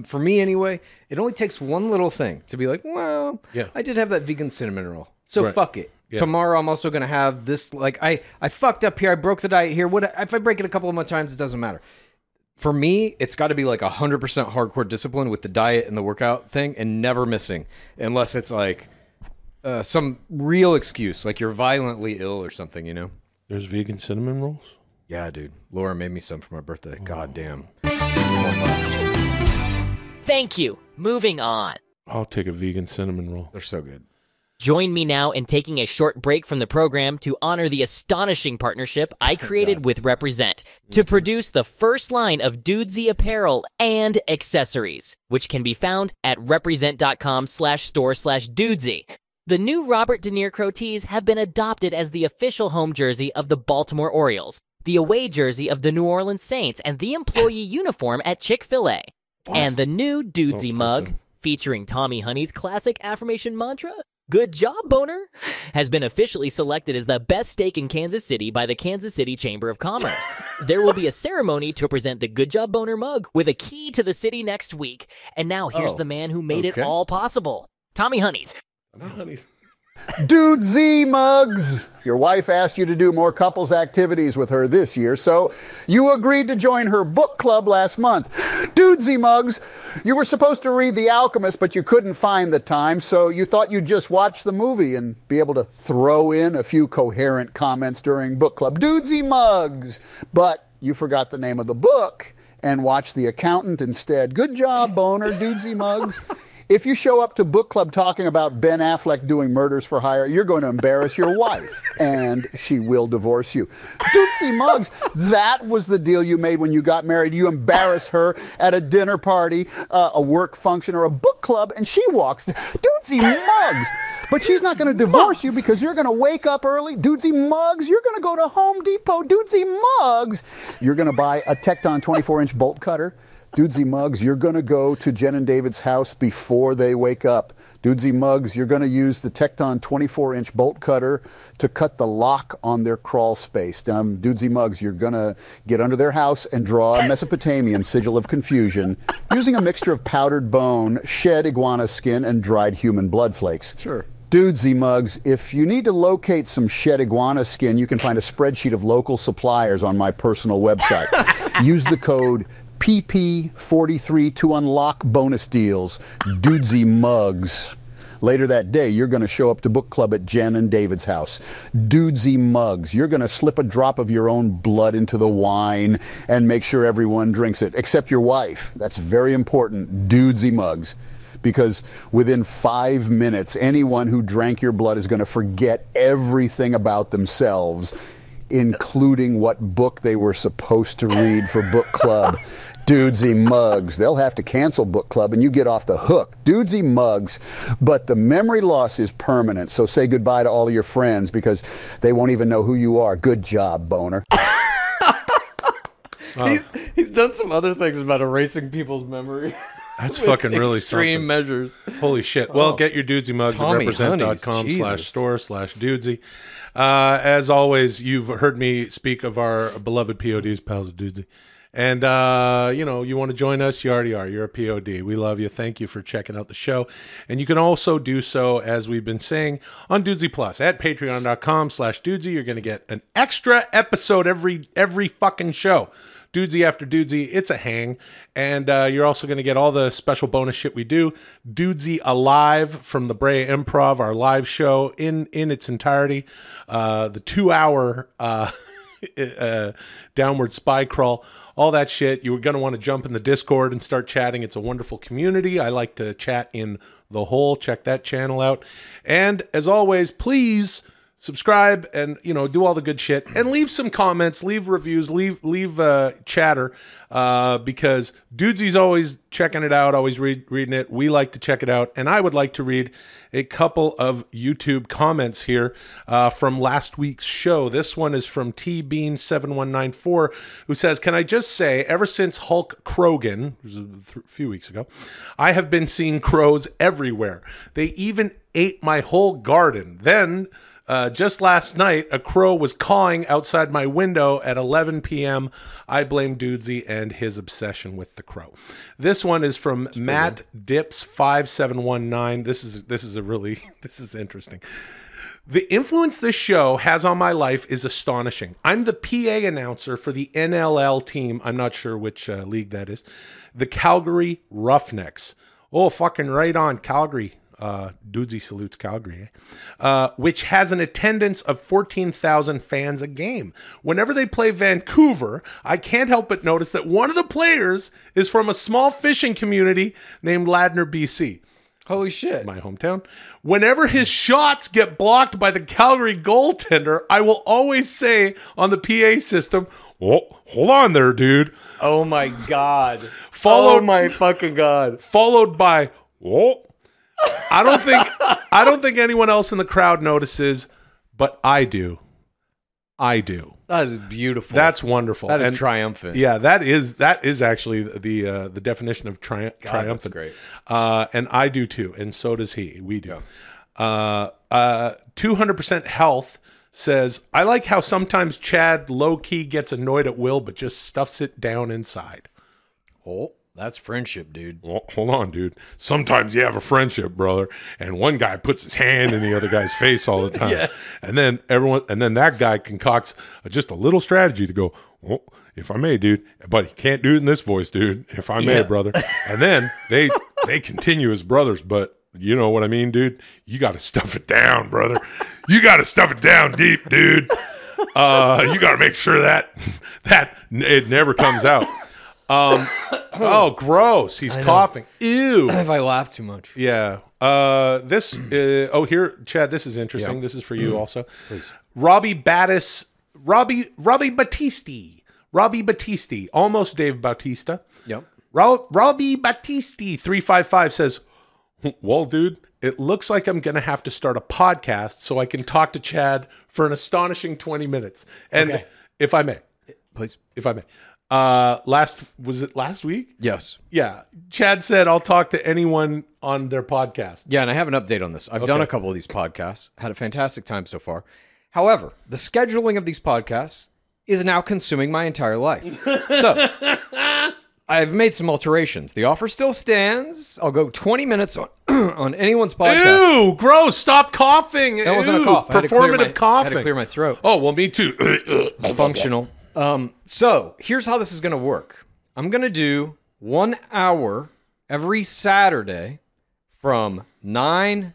for me anyway, it only takes one little thing to be like, well, I did have that vegan cinnamon roll, so fuck it. Yeah. Tomorrow I'm also going to have this, like, I fucked up here, I broke the diet here. What if I break it a couple of more times? It doesn't matter. For me, it's got to be like 100% hardcore discipline with the diet and the workout thing, and never missing, unless it's like some real excuse, like you're violently ill or something, you know? There's vegan cinnamon rolls? Yeah, dude. Laura made me some for my birthday. God damn. Thank you. Moving on. I'll take a vegan cinnamon roll. They're so good. Join me now in taking a short break from the program to honor the astonishing partnership I created with Represent to produce the first line of Dudesy apparel and accessories, which can be found at represent.com/store/Dudesy. The new Robert De Niro tees have been adopted as the official home jersey of the Baltimore Orioles, the away jersey of the New Orleans Saints, and the employee uniform at Chick-fil-A. And the new Dudesy mug, featuring Tommy Honey's classic affirmation mantra, "Good job, boner," has been officially selected as the best steak in Kansas City by the Kansas City Chamber of Commerce. There will be a ceremony to present the Good Job Boner mug with a key to the city next week. And now here's the man who made it all possible. Tommy Honeys. Dudesy mugs. Your wife asked you to do more couples activities with her this year, so you agreed to join her book club last month. Dudesy mugs. You were supposed to read The Alchemist, but you couldn't find the time, so you thought you'd just watch the movie and be able to throw in a few coherent comments during book club. Dudesy mugs. But you forgot the name of the book and watched The Accountant instead. Good job, boner. Dudesy mugs. If you show up to book club talking about Ben Affleck doing Murders for Hire, you're going to embarrass your wife, and she will divorce you. Dudesy mugs, that was the deal you made when you got married. You embarrass her at a dinner party, a work function, or a book club, and she walks. Dudesy mugs. But she's not going to divorce you because you're going to wake up early. Dudesy mugs, you're going to go to Home Depot. Dudesy mugs, you're going to buy a Tecton 24-inch bolt cutter. Dudesy mugs, you're going to go to Jen and David's house before they wake up. Dudesy mugs, you're going to use the Tecton 24-inch bolt cutter to cut the lock on their crawl space. Dudesy mugs, you're going to get under their house and draw a Mesopotamian sigil of confusion using a mixture of powdered bone, shed iguana skin, and dried human blood flakes. Sure. Dudesy mugs, if you need to locate some shed iguana skin, you can find a spreadsheet of local suppliers on my personal website. Use the code PP43 to unlock bonus deals. Dudesy mugs. Later that day, you're going to show up to book club at Jen and David's house. Dudesy mugs. You're going to slip a drop of your own blood into the wine and make sure everyone drinks it, except your wife. That's very important. Dudesy mugs. Because within 5 minutes, anyone who drank your blood is going to forget everything about themselves, including what book they were supposed to read for book club. Dudesy mugs. They'll have to cancel book club and you get off the hook. Dudesy mugs. But the memory loss is permanent, so say goodbye to all of your friends because they won't even know who you are. Good job, boner. He's done some other things about erasing people's memories. That's fucking really extreme something. measures. Holy shit. Well, get your Dudesy mugs at represent.com/store/Dudesy. As always, you've heard me speak of our beloved PODs, pals of Dudesy. And, you want to join us, you already are. You're a POD. We love you. Thank you for checking out the show. And you can also do so, as we've been saying, on Dudesy Plus at patreon.com/Dudesy. You're going to get an extra episode every fucking show. Dudesy after Dudesy, it's a hang. And you're also going to get all the special bonus shit we do. Dudesy Alive from the Brea Improv, our live show in its entirety. The 2-hour downward spi-Krull, all that shit. You're going to want to jump in the Discord and start chatting. It's a wonderful community. I like to chat in the hole. Check that channel out. And as always, please subscribe, and do all the good shit, and leave some comments, leave reviews, leave chatter, because Dudesy's always checking it out, always reading it. We like to check it out, and I would like to read a couple of YouTube comments here from last week's show. This one is from tbean7194, who says, "Can I just say, ever since Hulk Krogan," which was a few weeks ago, "I have been seeing crows everywhere. They even ate my whole garden. Then just last night, a crow was cawing outside my window at 11 p.m. I blame Dudesy and his obsession with the crow." This one is from Matt Dips 5719. This is interesting. "The influence this show has on my life is astonishing. I'm the PA announcer for the NLL team." I'm not sure which league that is. "The Calgary Roughnecks." Oh, fucking right on, Calgary. Dudesy salutes Calgary, which has an attendance of 14,000 fans a game. Whenever they play Vancouver, I can't help but notice that one of the players is from a small fishing community named Ladner, BC. Holy shit. My hometown. Whenever his shots get blocked by the Calgary goaltender, I will always say on the PA system, "Oh, hold on there, dude." Oh my God. Oh my fucking God. Followed by, "Oh." I don't think anyone else in the crowd notices, but I do. That is beautiful. That's wonderful. That is triumphant. Yeah, that is actually the definition of triumphant. That's great. And I do too, and so does he. We do. 200% Health says, "I like how sometimes Chad low-key gets annoyed at Will, but just stuffs it down inside." Oh, that's friendship, dude. Well, hold on, dude. Sometimes you have a friendship, brother, and one guy puts his hand in the other guy's face all the time. Yeah. And then that guy concocts just a little strategy to go, "Well, if I may, dude, but he can't do it in this voice, dude. If I may, brother." And then they continue as brothers, but you know what I mean, dude? You got to stuff it down, brother. You got to stuff it down deep, dude. You got to make sure that it never comes out. Oh, gross. He's coughing. Ew. If I laugh too much. Yeah. Here, Chad, this is interesting. Yeah. This is for you also. Please. Robbie Battisti, almost Dave Bautista. Yep. Robbie Battisti 355 says, "Well, dude, it looks like I'm going to have to start a podcast so I can talk to Chad for an astonishing 20 minutes. And Okay. if I may, Please. if I may, was it last week? Yes. Yeah. Chad said, I'll talk to anyone on their podcast. Yeah, and I have an update on this. I've done a couple of these podcasts, had a fantastic time so far. However, the scheduling of these podcasts is now consuming my entire life. So, I've made some alterations. The offer still stands. I'll go 20 minutes on anyone's podcast. Ew, gross. Stop coughing. That wasn't a cough. Performative I coughing. had to clear my throat. Oh, well, me too. It's functional. So here's how this is going to work. I'm going to do 1 hour every Saturday from 10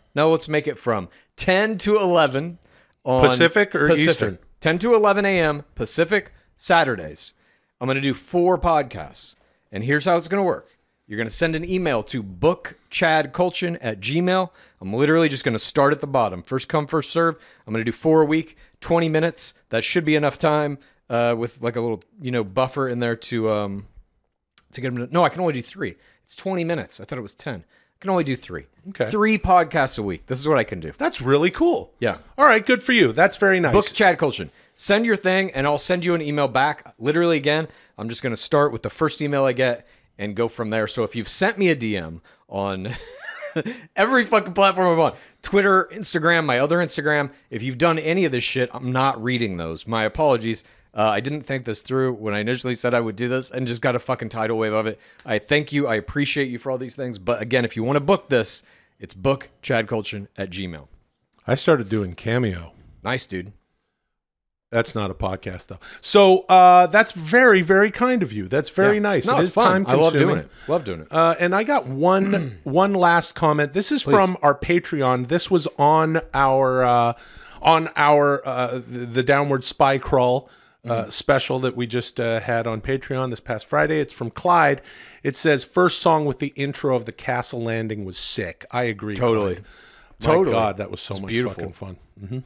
to 11 on Pacific or Eastern? 10 to 11 a.m. Pacific Saturdays. I'm going to do 4 podcasts. And here's how it's going to work. You're going to send an email to bookchadkultgen@gmail.com. I'm literally just going to start at the bottom. First come, first serve. I'm going to do 4 a week, 20 minutes. That should be enough time with like a little, buffer in there to get them to... No, I can only do 3. It's 20 minutes. I thought it was 10. I can only do 3. Okay. 3 podcasts a week. This is what I can do. That's really cool. Yeah. All right, good for you. That's very nice. Book Chad Kultgen. Send your thing, and I'll send you an email back. Literally, again, I'm just going to start with the first email I get and go from there. So if you've sent me a DM on every fucking platform I'm on, Twitter, Instagram, my other Instagram, if you've done any of this shit, I'm not reading those. My apologies. I didn't think this through when I initially said I would do this and just got a fucking tidal wave of it. I thank you. I appreciate you for all these things. But again, if you want to book this, it's bookchadkultgen@gmail.com. I started doing Cameo. Nice, dude. That's not a podcast, though. So that's very, very kind of you. That's very nice. No, it it's is fun. I love doing time-consuming. it. Love doing it. And I got one last comment. This is from our Patreon. This was on our the Downward spi-Krull special that we just had on Patreon this past Friday. It's from Clyde. It says, first song with the intro of the castle landing was sick. I agree. Totally. Clyde. My God, that was so much beautiful. fucking fun. Mm-hmm.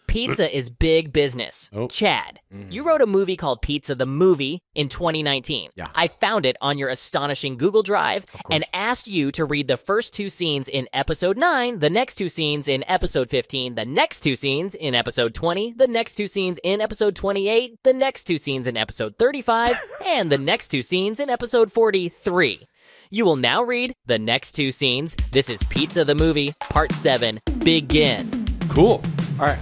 Pizza is big business. Oh. Chad, you wrote a movie called Pizza the Movie in 2019. Yeah. I found it on your astonishing Google Drive and asked you to read the first 2 scenes in episode 9, the next 2 scenes in episode 15, the next 2 scenes in episode 20, the next 2 scenes in episode 28, the next 2 scenes in episode 35, and the next 2 scenes in episode 43. You will now read the next 2 scenes. This is Pizza the Movie, Part 7. Begin. Cool. All right.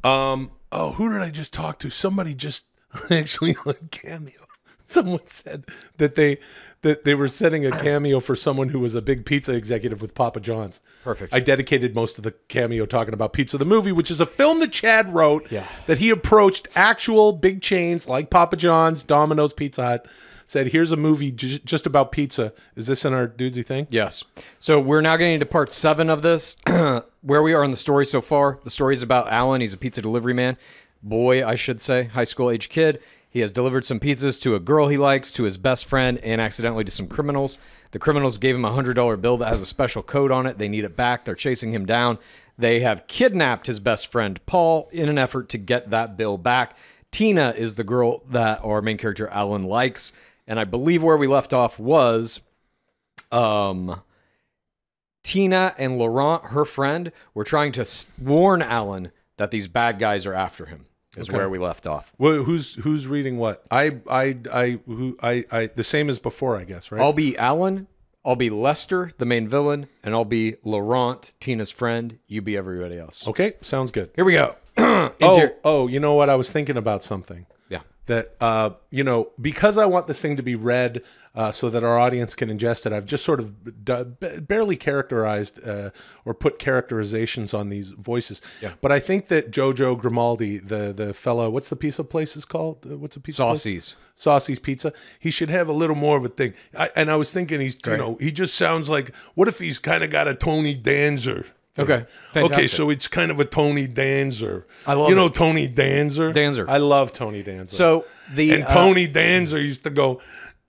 Oh, who did I just talk to? Somebody just actually on Cameo. Someone said that they were setting a cameo for someone who was a big pizza executive with Papa John's. Perfect. I dedicated most of the cameo talking about Pizza the Movie, which is a film that Chad wrote. Yeah. That he approached actual big chains like Papa John's, Domino's, Pizza Hut. Said, here's a movie just about pizza. Is this in our Dudesy thing? Yes. So we're now getting into part 7 of this. Where we are in the story so far. The story is about Alan. He's a pizza delivery man. Boy, I should say. High school age kid. He has delivered some pizzas to a girl he likes, to his best friend, and accidentally to some criminals. The criminals gave him a $100 bill that has a special code on it. They need it back. They're chasing him down. They have kidnapped his best friend, Paul, in an effort to get that bill back. Tina is the girl that our main character, Alan, likes. And I believe where we left off was Tina and Laurent, her friend, were trying to warn Alan that these bad guys are after him. Is where we left off. Well, who's reading what? I the same as before, I guess, right? I'll be Alan. I'll be Lester, the main villain, and I'll be Laurent, Tina's friend. You be everybody else. Okay, sounds good. Here we go. You know what? I was thinking about something. Yeah. That, because I want this thing to be read so that our audience can ingest it, I've just sort of barely characterized or put characterizations on these voices. Yeah. But I think that Jojo Grimaldi, the fellow, what's the pizza place is called? What's the pizza place? Saucy's. Saucy's Pizza. He should have a little more of a thing. I was thinking he just sounds like, what if he's kind of got a Tony Danza? Okay. Okay, Fantastic. so it's kind of a Tony Danza. I love it. Tony Danza? Danza. I love Tony Danza. So the Tony Danza used to go,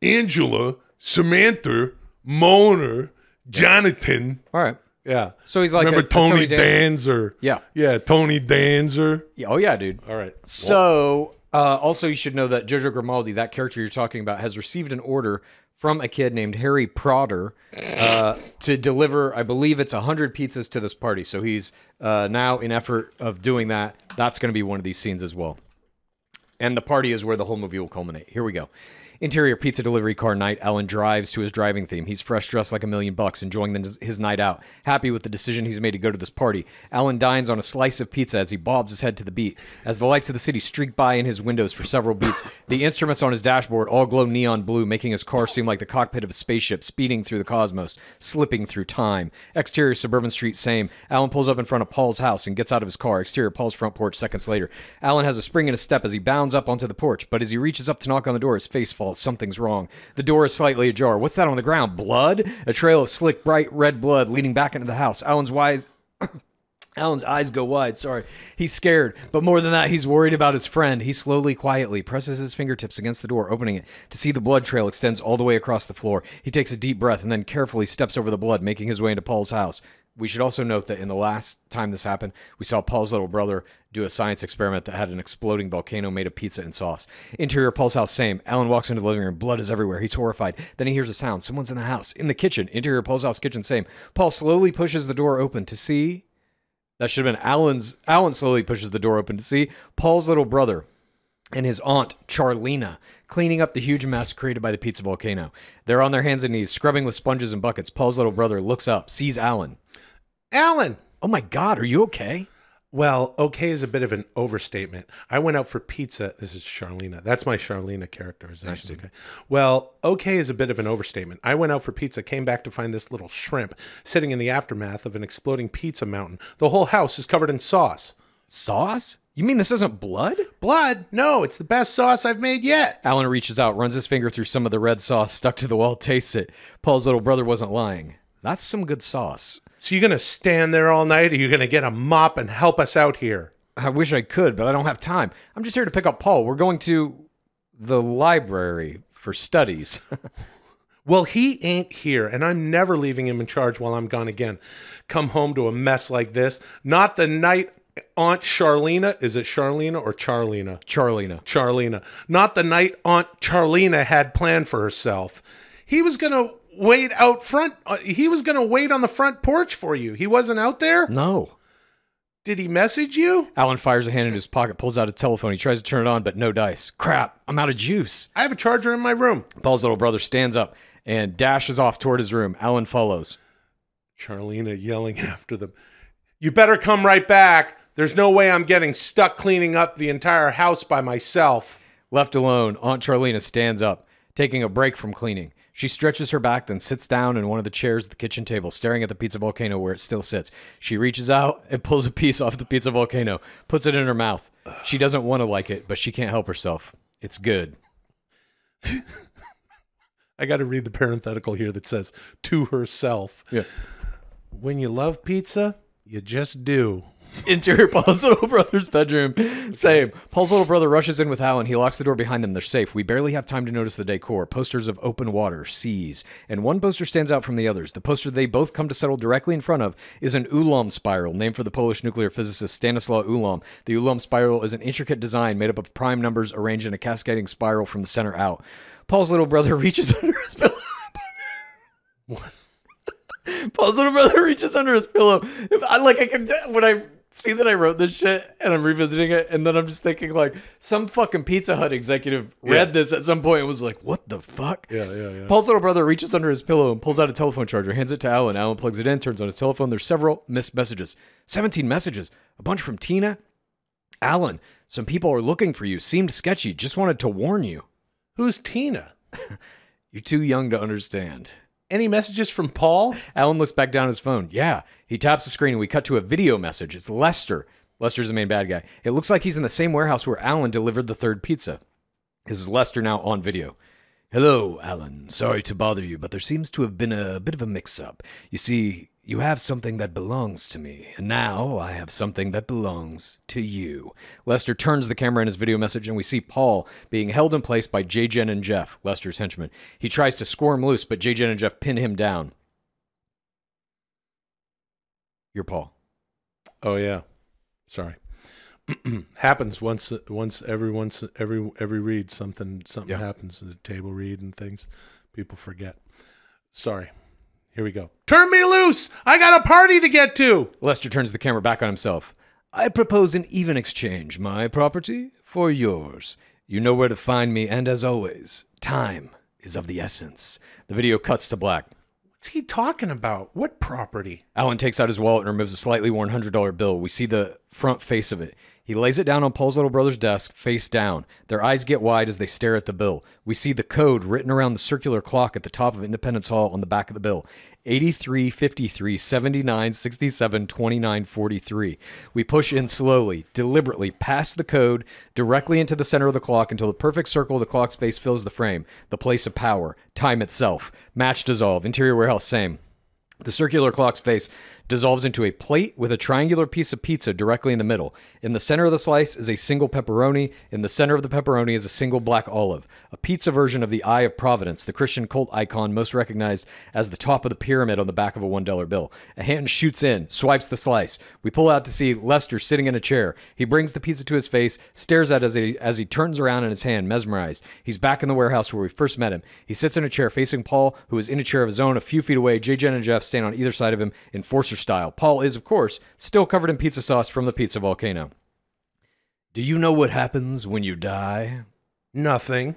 Angela, Samantha, Mona, Jonathan. all right. Yeah. So he's like Remember a Tony Danza? Yeah. Yeah, Tony Danza. Yeah. Oh yeah, dude. All right. So, also, you should know that Jojo Grimaldi, that character you're talking about, has received an order from a kid named Harry Prodder to deliver, I believe it's 100 pizzas to this party. So he's now in effort of doing that. That's going to be one of these scenes as well. And the party is where the whole movie will culminate. Here we go. Interior pizza delivery car night. Alan drives to his driving theme. He's fresh dressed like $1 million, enjoying his night out. Happy with the decision he's made to go to this party. Alan dines on a slice of pizza as he bobs his head to the beat. As the lights of the city streak by in his windows for several beats, the instruments on his dashboard all glow neon blue, making his car seem like the cockpit of a spaceship, speeding through the cosmos, slipping through time. Exterior suburban street, same. Alan pulls up in front of Paul's house and gets out of his car. Exterior Paul's front porch seconds later. Alan has a spring in his step as he bounds up onto the porch, but as he reaches up to knock on the door, his face falls. Something's wrong. The door is slightly ajar. What's that on the ground? Blood? A trail of slick, bright red blood leading back into the house. Alan's eyes go wide. Sorry. He's scared, but more than that, he's worried about his friend. He slowly, quietly presses his fingertips against the door, opening it to see the blood trail extends all the way across the floor. He takes a deep breath and then carefully steps over the blood, making his way into Paul's house. We should also note that in the last time this happened, we saw Paul's little brother do a science experiment that had an exploding volcano made of pizza and sauce. Interior Paul's house, same. Alan walks into the living room. Blood is everywhere. He's horrified. Then he hears a sound. Someone's in the house. In the kitchen. Interior Paul's house, kitchen, same. Paul slowly pushes the door open to see... That should have been Alan's... Alan slowly pushes the door open to see Paul's little brother and his aunt, Charlena, cleaning up the huge mess created by the pizza volcano. They're on their hands and knees, scrubbing with sponges and buckets. Paul's little brother looks up, sees Alan. Alan! Oh my God, are you okay? Well, okay is a bit of an overstatement. I went out for pizza. This is Charlena. That's my Charlena characterization. Nice, Okay. Well, okay is a bit of an overstatement. I went out for pizza, came back to find this little shrimp sitting in the aftermath of an exploding pizza mountain. The whole house is covered in sauce. Sauce? You mean this isn't blood? Blood? No, it's the best sauce I've made yet. Alan reaches out, runs his finger through some of the red sauce stuck to the wall, tastes it. Paul's little brother wasn't lying. That's some good sauce. So you're going to stand there all night, or you're going to get a mop and help us out here? I wish I could, but I don't have time. I'm just here to pick up Paul. We're going to the library for studies. Well, he ain't here, and I'm never leaving him in charge while I'm gone again. Come home to a mess like this. Not the night Aunt Charlena, is it Charlena or Charlena? Charlena. Charlena. Not the night Aunt Charlena had planned for herself. He was going to wait out front. He was going to wait on the front porch for you. He wasn't out there? No. Did he message you? Alan fires a hand into his pocket, pulls out a telephone. He tries to turn it on, but no dice. Crap, I'm out of juice. I have a charger in my room. Paul's little brother stands up and dashes off toward his room. Alan follows. Charlena yelling after them. You better come right back. There's no way I'm getting stuck cleaning up the entire house by myself. Left alone, Aunt Charlena stands up, taking a break from cleaning. She stretches her back, then sits down in one of the chairs at the kitchen table, staring at the pizza volcano where it still sits. She reaches out and pulls a piece off the pizza volcano, puts it in her mouth. She doesn't want to like it, but she can't help herself. It's good. I got to read the parenthetical here that says, to herself. Yeah. When you love pizza, you just do. Interior Paul's little brother's bedroom. Same. Paul's little brother rushes in with Alan. He locks the door behind them. They're safe. We barely have time to notice the decor. Posters of open water, seas. And one poster stands out from the others. The poster they both come to settle directly in front of is an Ulam spiral, named for the Polish nuclear physicist Stanislaw Ulam. The Ulam spiral is an intricate design made up of prime numbers arranged in a cascading spiral from the center out. Paul's little brother reaches under his pillow. What? Paul's little brother reaches under his pillow. When I see that I wrote this shit and I'm revisiting it, and then I'm just thinking like some fucking Pizza Hut executive read this at some point and was like, what the fuck? Yeah. Paul's little brother reaches under his pillow and pulls out a telephone charger, hands it to Alan. Alan plugs it in, turns on his telephone. There's several missed messages. 17 messages. A bunch from Tina. Alan, some people are looking for you. Seemed sketchy. Just wanted to warn you. Who's Tina? You're too young to understand. Any messages from Paul? Alan looks back down at his phone. Yeah. He taps the screen and we cut to a video message. It's Lester. Lester's the main bad guy. It looks like he's in the same warehouse where Alan delivered the third pizza. This is Lester now on video. Hello, Alan. Sorry to bother you, but there seems to have been a bit of a mix-up. You see, you have something that belongs to me, and now I have something that belongs to you. Lester turns the camera in his video message, and we see Paul being held in place by J-Jen and Jeff, Lester's henchmen. He tries to squirm loose, but J-Jen and Jeff pin him down. You're Paul. Oh, yeah. Sorry. Happens once every read, something happens to the table read and things. People forget. Sorry. Here we go. Turn me loose! I got a party to get to! Lester turns the camera back on himself. I propose an even exchange. My property for yours. You know where to find me, and as always, time is of the essence. The video cuts to black. What's he talking about? What property? Alan takes out his wallet and removes a slightly worn $100 bill. We see the front face of it. He lays it down on Paul's little brother's desk, face down. Their eyes get wide as they stare at the bill. We see the code written around the circular clock at the top of Independence Hall on the back of the bill. 8353 79 67 29 43. We push in slowly, deliberately, past the code, directly into the center of the clock until the perfect circle of the clock's face fills the frame. The place of power. Time itself. Match dissolve. Interior warehouse, same. The circular clock's face dissolves into a plate with a triangular piece of pizza directly in the middle. In the center of the slice is a single pepperoni. In the center of the pepperoni is a single black olive. A pizza version of the Eye of Providence, the Christian cult icon most recognized as the top of the pyramid on the back of a $1 bill. A hand shoots in, swipes the slice. We pull out to see Lester sitting in a chair. He brings the pizza to his face, stares at it as he turns around in his hand, mesmerized. He's back in the warehouse where we first met him. He sits in a chair facing Paul, who is in a chair of his own a few feet away. J-Jen and Jeff stand on either side of him, enforcer style. Paul is, of course, still covered in pizza sauce from the pizza volcano. Do you know what happens when you die? Nothing.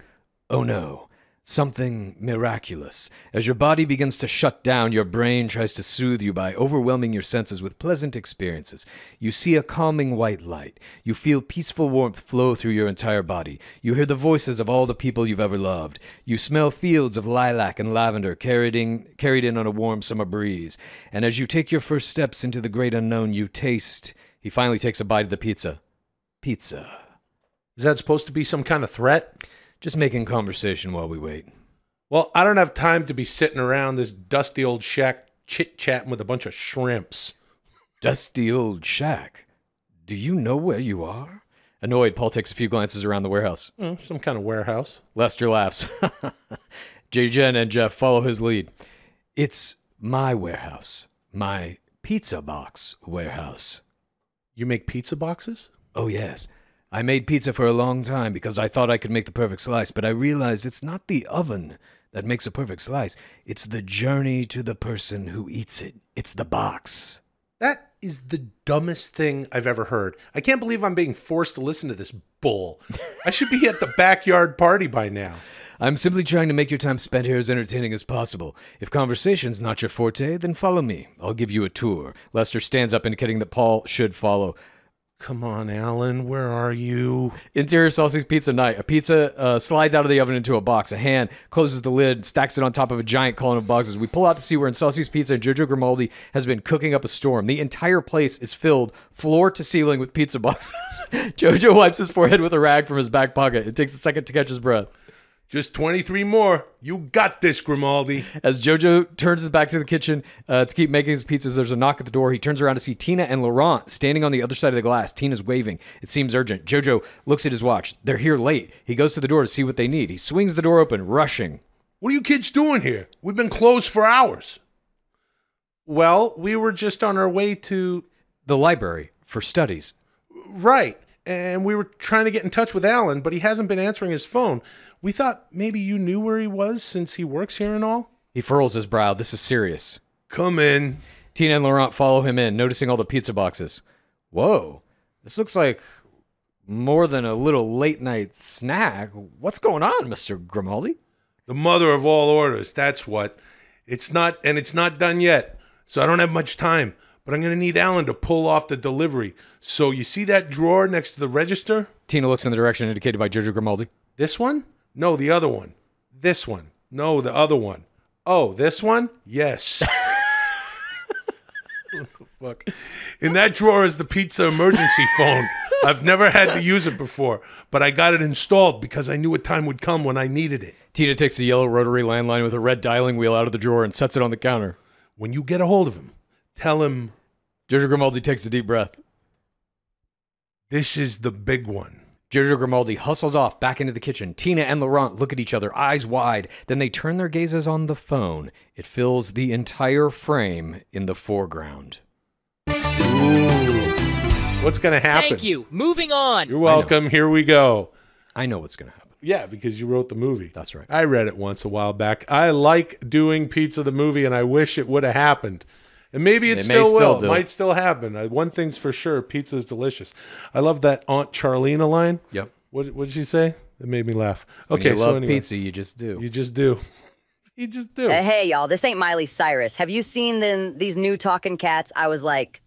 Oh no. Something miraculous. As your body begins to shut down, your brain tries to soothe you by overwhelming your senses with pleasant experiences. You see a calming white light. You feel peaceful warmth flow through your entire body. You hear the voices of all the people you've ever loved. You smell fields of lilac and lavender carried in on a warm summer breeze. And as you take your first steps into the great unknown, you taste. He finally takes a bite of the pizza. Pizza. Is that supposed to be some kind of threat? Just making conversation while we wait. Well, I don't have time to be sitting around this dusty old shack chit-chatting with a bunch of shrimps. Dusty old shack? Do you know where you are? Annoyed, Paul takes a few glances around the warehouse. Some kind of warehouse. Lester laughs. J-Jen and Jeff follow his lead. It's my warehouse. My pizza box warehouse. You make pizza boxes? Oh, yes. I made pizza for a long time because I thought I could make the perfect slice, but I realized it's not the oven that makes a perfect slice. It's the journey to the person who eats it. It's the box. That is the dumbest thing I've ever heard. I can't believe I'm being forced to listen to this bull. I should be at the backyard party by now. I'm simply trying to make your time spent here as entertaining as possible. If conversation's not your forte, then follow me. I'll give you a tour. Lester stands up, indicating that Paul should follow. Come on, Alan, where are you? Interior Saucy's Pizza Night. A pizza slides out of the oven into a box. A hand closes the lid, stacks it on top of a giant column of boxes. We pull out to see where in Saucy's Pizza and Jojo Grimaldi has been cooking up a storm. The entire place is filled floor to ceiling with pizza boxes. Jojo wipes his forehead with a rag from his back pocket. It takes a second to catch his breath. Just 23 more. You got this, Grimaldi. As Jojo turns his back to the kitchen to keep making his pizzas, there's a knock at the door. He turns around to see Tina and Laurent standing on the other side of the glass. Tina's waving. It seems urgent. Jojo looks at his watch. They're here late. He goes to the door to see what they need. He swings the door open, rushing. What are you kids doing here? We've been closed for hours. Well, we were just on our way to... the library for studies. Right. And we were trying to get in touch with Alan, but he hasn't been answering his phone. We thought maybe you knew where he was since he works here and all. He furrows his brow. This is serious. Come in. Tina and Laurent follow him in, noticing all the pizza boxes. Whoa, this looks like more than a little late-night snack. What's going on, Mr. Grimaldi? The mother of all orders, that's what. It's not done yet, so I don't have much time. But I'm going to need Alan to pull off the delivery. So you see that drawer next to the register? Tina looks in the direction indicated by Jojo Grimaldi. This one? No, the other one. This one. No, the other one. Oh, this one? Yes. What the fuck? In that drawer is the pizza emergency phone. I've never had to use it before, but I got it installed because I knew a time would come when I needed it. Tina takes a yellow rotary landline with a red dialing wheel out of the drawer and sets it on the counter. When you get a hold of him, tell him... Jojo Grimaldi takes a deep breath. This is the big one. Jojo Grimaldi hustles off back into the kitchen. Tina and Laurent look at each other, eyes wide. Then they turn their gazes on the phone. It fills the entire frame in the foreground. Ooh. What's going to happen? Thank you. Moving on. You're welcome. Here we go. I know what's going to happen. Yeah, because you wrote the movie. That's right. I read it once a while back. I like doing Pizza the movie, and I wish it would have happened. And maybe it still will. It might still happen. One thing's for sure, pizza is delicious. I love that Aunt Charlena line. Yep. What did she say? It made me laugh. Okay, when you love pizza, you just do. You just do. You just do. Hey, y'all, this ain't Miley Cyrus. Have you seen these new talking cats? I was like,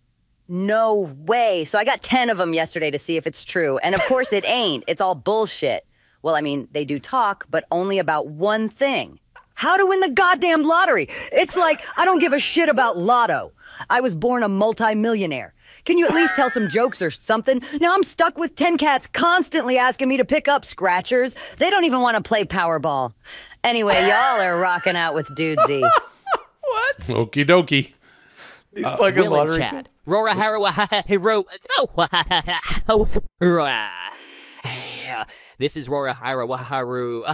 no way. So I got 10 of them yesterday to see if it's true. And of course it ain't. It's all bullshit. Well, I mean, they do talk, but only about one thing. How to win the goddamn lottery. It's like, I don't give a shit about lotto. I was born a multimillionaire. Can you at least tell some jokes or something? Now I'm stuck with 10 cats constantly asking me to pick up scratchers. They don't even want to play Powerball. Anyway, y'all are rocking out with Dudesy. What? Okie dokie. These fucking Will and lottery. Chad. Rora Hara Hero. This is Rora Hara Waharu.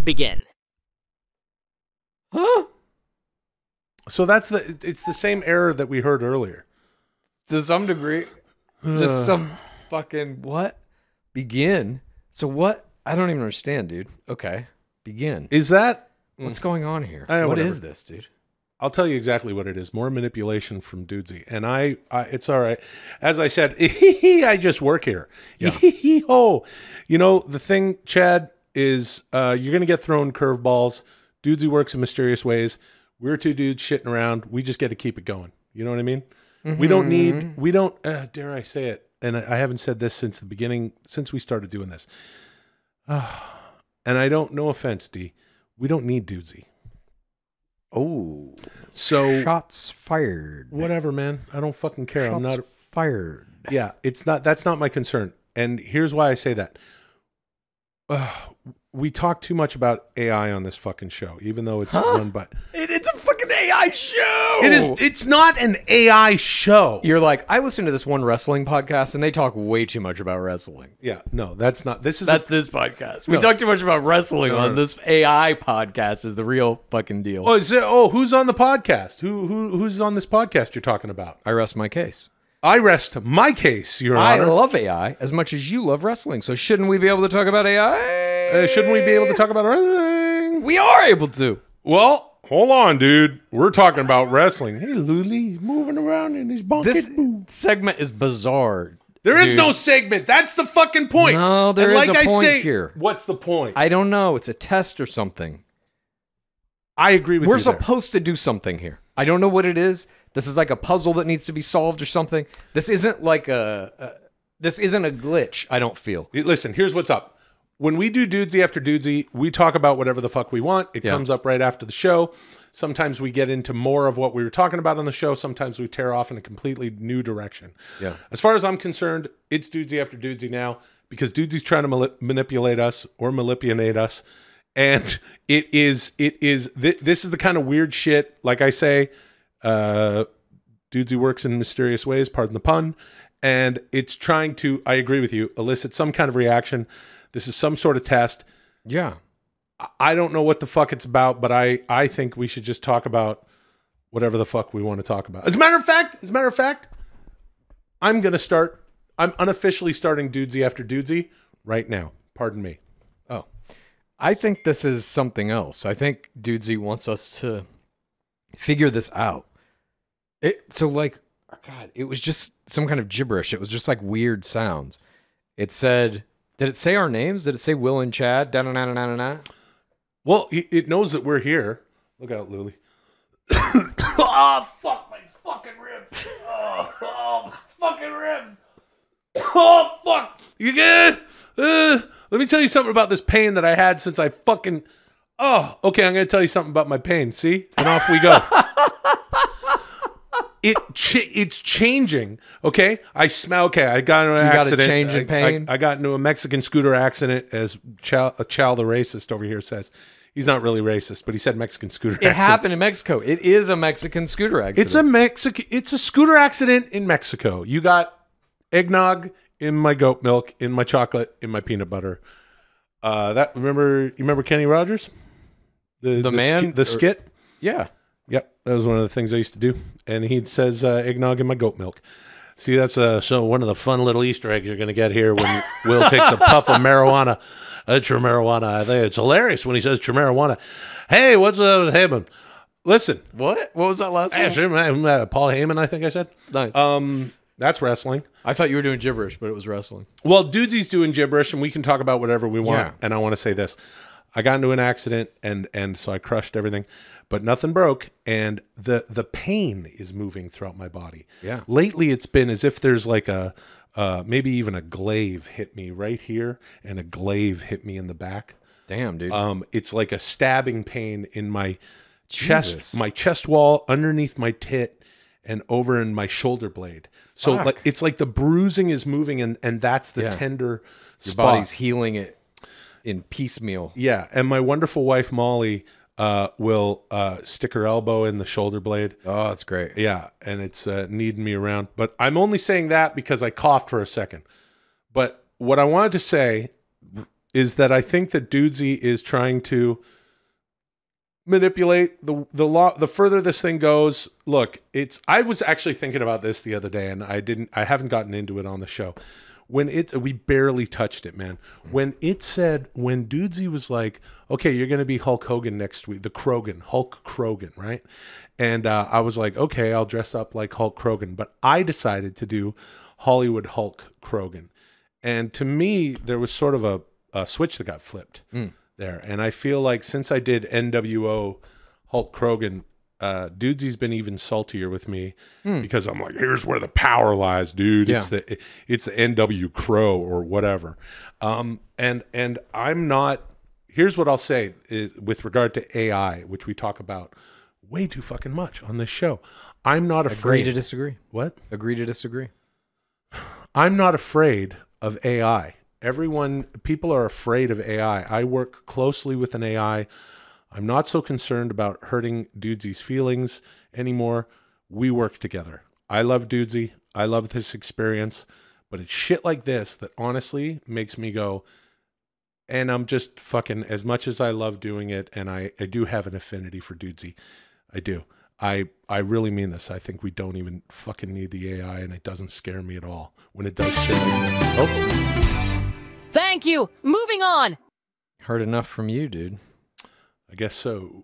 Begin. Huh? So it's the same error that we heard earlier. To some degree. Just some fucking what? Begin. So what? I don't even understand, dude. Okay. Begin. Is that... What's going on here? What What is is this, dude? I'll tell you exactly what it is. More manipulation from Dudesy. And I it's all right. As I said, I just work here. Yeah. Oh, you know, the thing, Chad, is you're going to get thrown curveballs. Dudesy works in mysterious ways. We're two dudes shitting around. We just get to keep it going. You know what I mean? Mm-hmm. We don't, dare I say it, and I haven't said this since the beginning, since we started doing this. And I don't, no offense, D, we don't need Dudesy. Oh. So Shots fired. whatever, man. I don't fucking care. Shots I'm not fired. Yeah, that's not my concern. And here's why I say that. We talk too much about AI on this fucking show, even though it's run by... It's a fucking AI show. It is. It's not an AI show. You're like, I listen to this one wrestling podcast, and they talk way too much about wrestling. Yeah, no, that's not. This is This podcast. We talk too much about wrestling on this AI podcast. Is the real fucking deal. Who's on the podcast? Who's on this podcast you're talking about? I rest my case. I rest my case, Your I Honor. love AI as much as you love wrestling. So shouldn't we be able to talk about AI? Shouldn't we be able to talk about wrestling? We are able to. Well, hold on, dude. We're talking about wrestling. Hey, Luli, he's moving around in his bucket. This segment is bizarre. There is no segment. That's the fucking point. No, there is a point here. What's the point? I don't know. It's a test or something. I agree with you. We're supposed to do something here. I don't know what it is. This is like a puzzle that needs to be solved or something. This isn't like this isn't a glitch, I don't feel. Listen, here's what's up. When we do Dudesy after Dudesy, we talk about whatever the fuck we want. It comes up right after the show. Sometimes we get into more of what we were talking about on the show. Sometimes we tear off in a completely new direction. Yeah. As far as I'm concerned, it's Dudesy after Dudesy now because Dudesy's trying to manipulate us or manipulate us. And this is the kind of weird shit, like I say, Dudesy works in mysterious ways, pardon the pun, and it's trying to, I agree with you, elicit some kind of reaction. This is some sort of test. Yeah. I don't know what the fuck it's about, but I think we should just talk about whatever the fuck we want to talk about. As a matter of fact, I'm unofficially starting Dudesy after Dudesy right now. Pardon me. Oh. I think this is something else. I think Dudesy wants us to figure this out. It was just some kind of gibberish. It was just like weird sounds. It said, did it say our names? Did it say Will and Chad? Da-na-na-na-na-na? Well, it knows that we're here. Look out, Luli. Oh, fuck my fucking ribs. Oh, my fucking ribs. Oh, fuck. You good? Let me tell you something about this pain that I had since I fucking... Oh, okay, I'm going to tell you something about my pain. See? And off we go. It's changing, okay? I got into an accident. Got a change in pain? I got into a Mexican scooter accident, as a child the racist over here says. He's not really racist, but he said Mexican scooter accident. It happened in Mexico. It is a Mexican scooter accident. It's a scooter accident in Mexico. You got eggnog in my goat milk, in my chocolate, in my peanut butter. You remember Kenny Rogers? The skit? Yeah. Yep, that was one of the things I used to do. And he says eggnog in my goat milk. See, that's so one of the fun little Easter eggs you're going to get here when Will takes a puff of marijuana. True marijuana. I think it's hilarious when he says true marijuana. Hey, what's up, Heyman? Listen. What was that last one? Paul Heyman, I think I said. Nice. That's wrestling. I thought you were doing gibberish, but it was wrestling. Well, Dudesy's doing gibberish, and we can talk about whatever we want. Yeah. And I want to say this. I got into an accident, and so I crushed everything, but nothing broke, and the pain is moving throughout my body. Yeah. Lately, it's been as if there's like maybe even a glaive hit me right here, and a glaive hit me in the back. Damn, dude. It's like a stabbing pain in my chest, my chest wall, underneath my tit, and over in my shoulder blade. So like, it's like the bruising is moving, and that's the tender Your spot. body's healing it in piecemeal. Yeah, and my wonderful wife Molly will stick her elbow in the shoulder blade. Oh, that's great. Yeah, and it's needing me around. But I'm only saying that because I coughed for a second. But what I wanted to say is that I think that Dudesy is trying to manipulate the law. The further this thing goes, look, I was actually thinking about this the other day, and I haven't gotten into it on the show. We barely touched it, man. When Dudesy was like, okay, you're going to be Hulk Hogan next week, Hulk Krogan, right? And I was like, okay, I'll dress up like Hulk Krogan. But I decided to do Hollywood Hulk Krogan. And to me, there was sort of a switch that got flipped there. And I feel like since I did NWO Hulk Krogan, Dudesy's been even saltier with me because I'm like, here's where the power lies, dude. Yeah. It's the NW Crow or whatever. And I'm not. Here's what I'll say is, with regard to AI, which we talk about way too fucking much on this show. I'm not afraid. Agree to disagree. What? Agree to disagree. I'm not afraid of AI. People are afraid of AI. I work closely with an AI. I'm not so concerned about hurting Dudesy's feelings anymore. We work together. I love Dudesy. I love this experience. But it's shit like this that honestly makes me go, and I'm just fucking, as much as I love doing it, and I do have an affinity for Dudesy. I do. I really mean this. I think we don't even fucking need the AI, and it doesn't scare me at all when it does shit like this. Oh. Thank you. Moving on. Heard enough from you, dude. I guess so.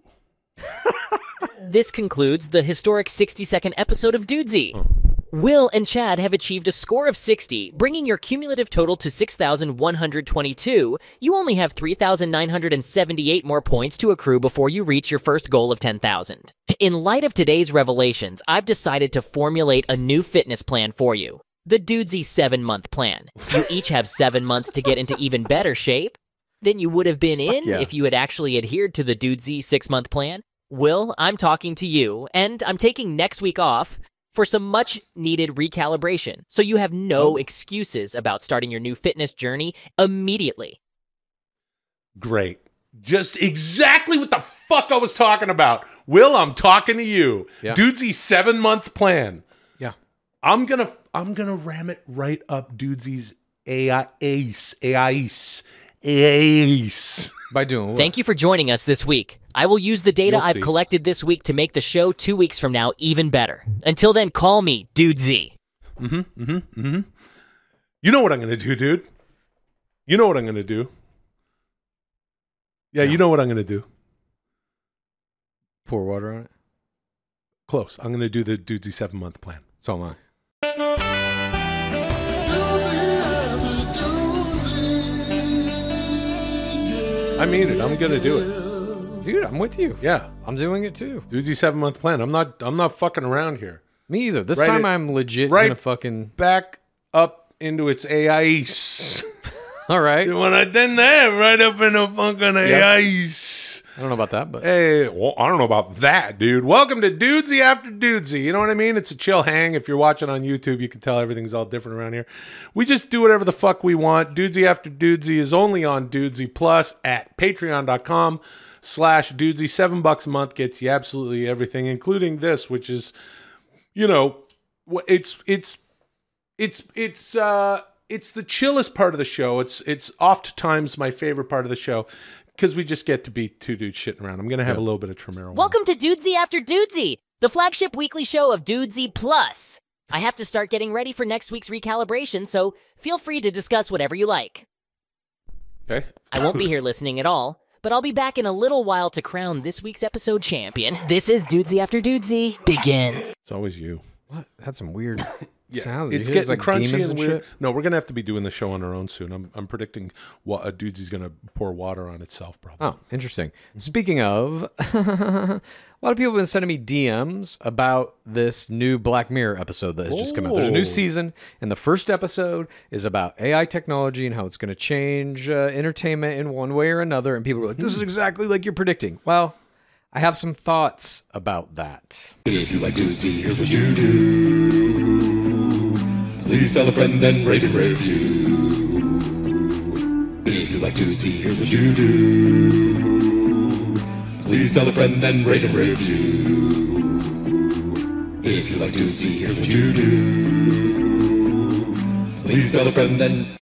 This concludes the historic 60-second episode of Dudesy. Oh. Will and Chad have achieved a score of 60, bringing your cumulative total to 6,122. You only have 3,978 more points to accrue before you reach your first goal of 10,000. In light of today's revelations, I've decided to formulate a new fitness plan for you. The Dudesy 7-month plan. You each have 7 months to get into even better shape than you would have been in if you had actually adhered to the Dudesy 6-month plan. Will, I'm talking to you, and I'm taking next week off for some much-needed recalibration, so you have no excuses about starting your new fitness journey immediately. Great. Just exactly what the fuck I was talking about. Will, I'm talking to you. Yeah. Dudesy 7-month plan. Yeah. I'm gonna ram it right up Dudesy's AIs. By doing what? Thank you for joining us this week. I will use the data You'll I've see. collected this week to make the show 2 weeks from now even better. Until then, call me Dudesy. You know what I'm gonna do, dude? You know what I'm gonna do? Yeah, you know what I'm gonna do. Pour water on it. Close. I'm gonna do the Dudesy 7-month plan. So am I. I mean it. I'm gonna do it. Dude, I'm with you. Yeah. I'm doing it too. Dudesy 7-month plan. I'm not fucking around here. Me either. This Right time it- I'm legit right- gonna fucking... Back up into its AIs. All right. When I did that, right up in the fucking AIs. I don't know about that, but... Hey, well, I don't know about that, dude. Welcome to Dudesy After Dudesy. You know what I mean? It's a chill hang. If you're watching on YouTube, you can tell everything's all different around here. We just do whatever the fuck we want. Dudesy After Dudesy is only on Dudesy Plus at patreon.com/Dudesy. $7 a month gets you absolutely everything, including this, which is, you know, it's the chillest part of the show. It's oftentimes my favorite part of the show. Because we just get to be two dudes shitting around. I'm going to have a little bit of Tremero. Welcome to Dudesy After Dudesy, the flagship weekly show of Dudesy Plus. I have to start getting ready for next week's recalibration, so feel free to discuss whatever you like. Okay. I won't be here listening at all, but I'll be back in a little while to crown this week's episode champion. This is Dudesy After Dudesy. Begin. It's always you. What? Had some weird sounds. It's You hear getting like crunchy demons and and weird. shit? No, we're going to have to be doing the show on our own soon. I'm predicting what a Dudesy's going to pour water on itself, probably. Oh, interesting. Speaking of, a lot of people have been sending me DMs about this new Black Mirror episode that has just come out. There's a new season, and the first episode is about AI technology and how it's going to change entertainment in one way or another. And people are like, this is exactly like you're predicting. Well, I have some thoughts about that. If you like Dudesy, here's what you do. Please tell a friend and rate and review. If you like Dudesy, here's what you do. Please tell a friend and rate and review. If you like Dudesy, here's what you do. Please tell a friend and...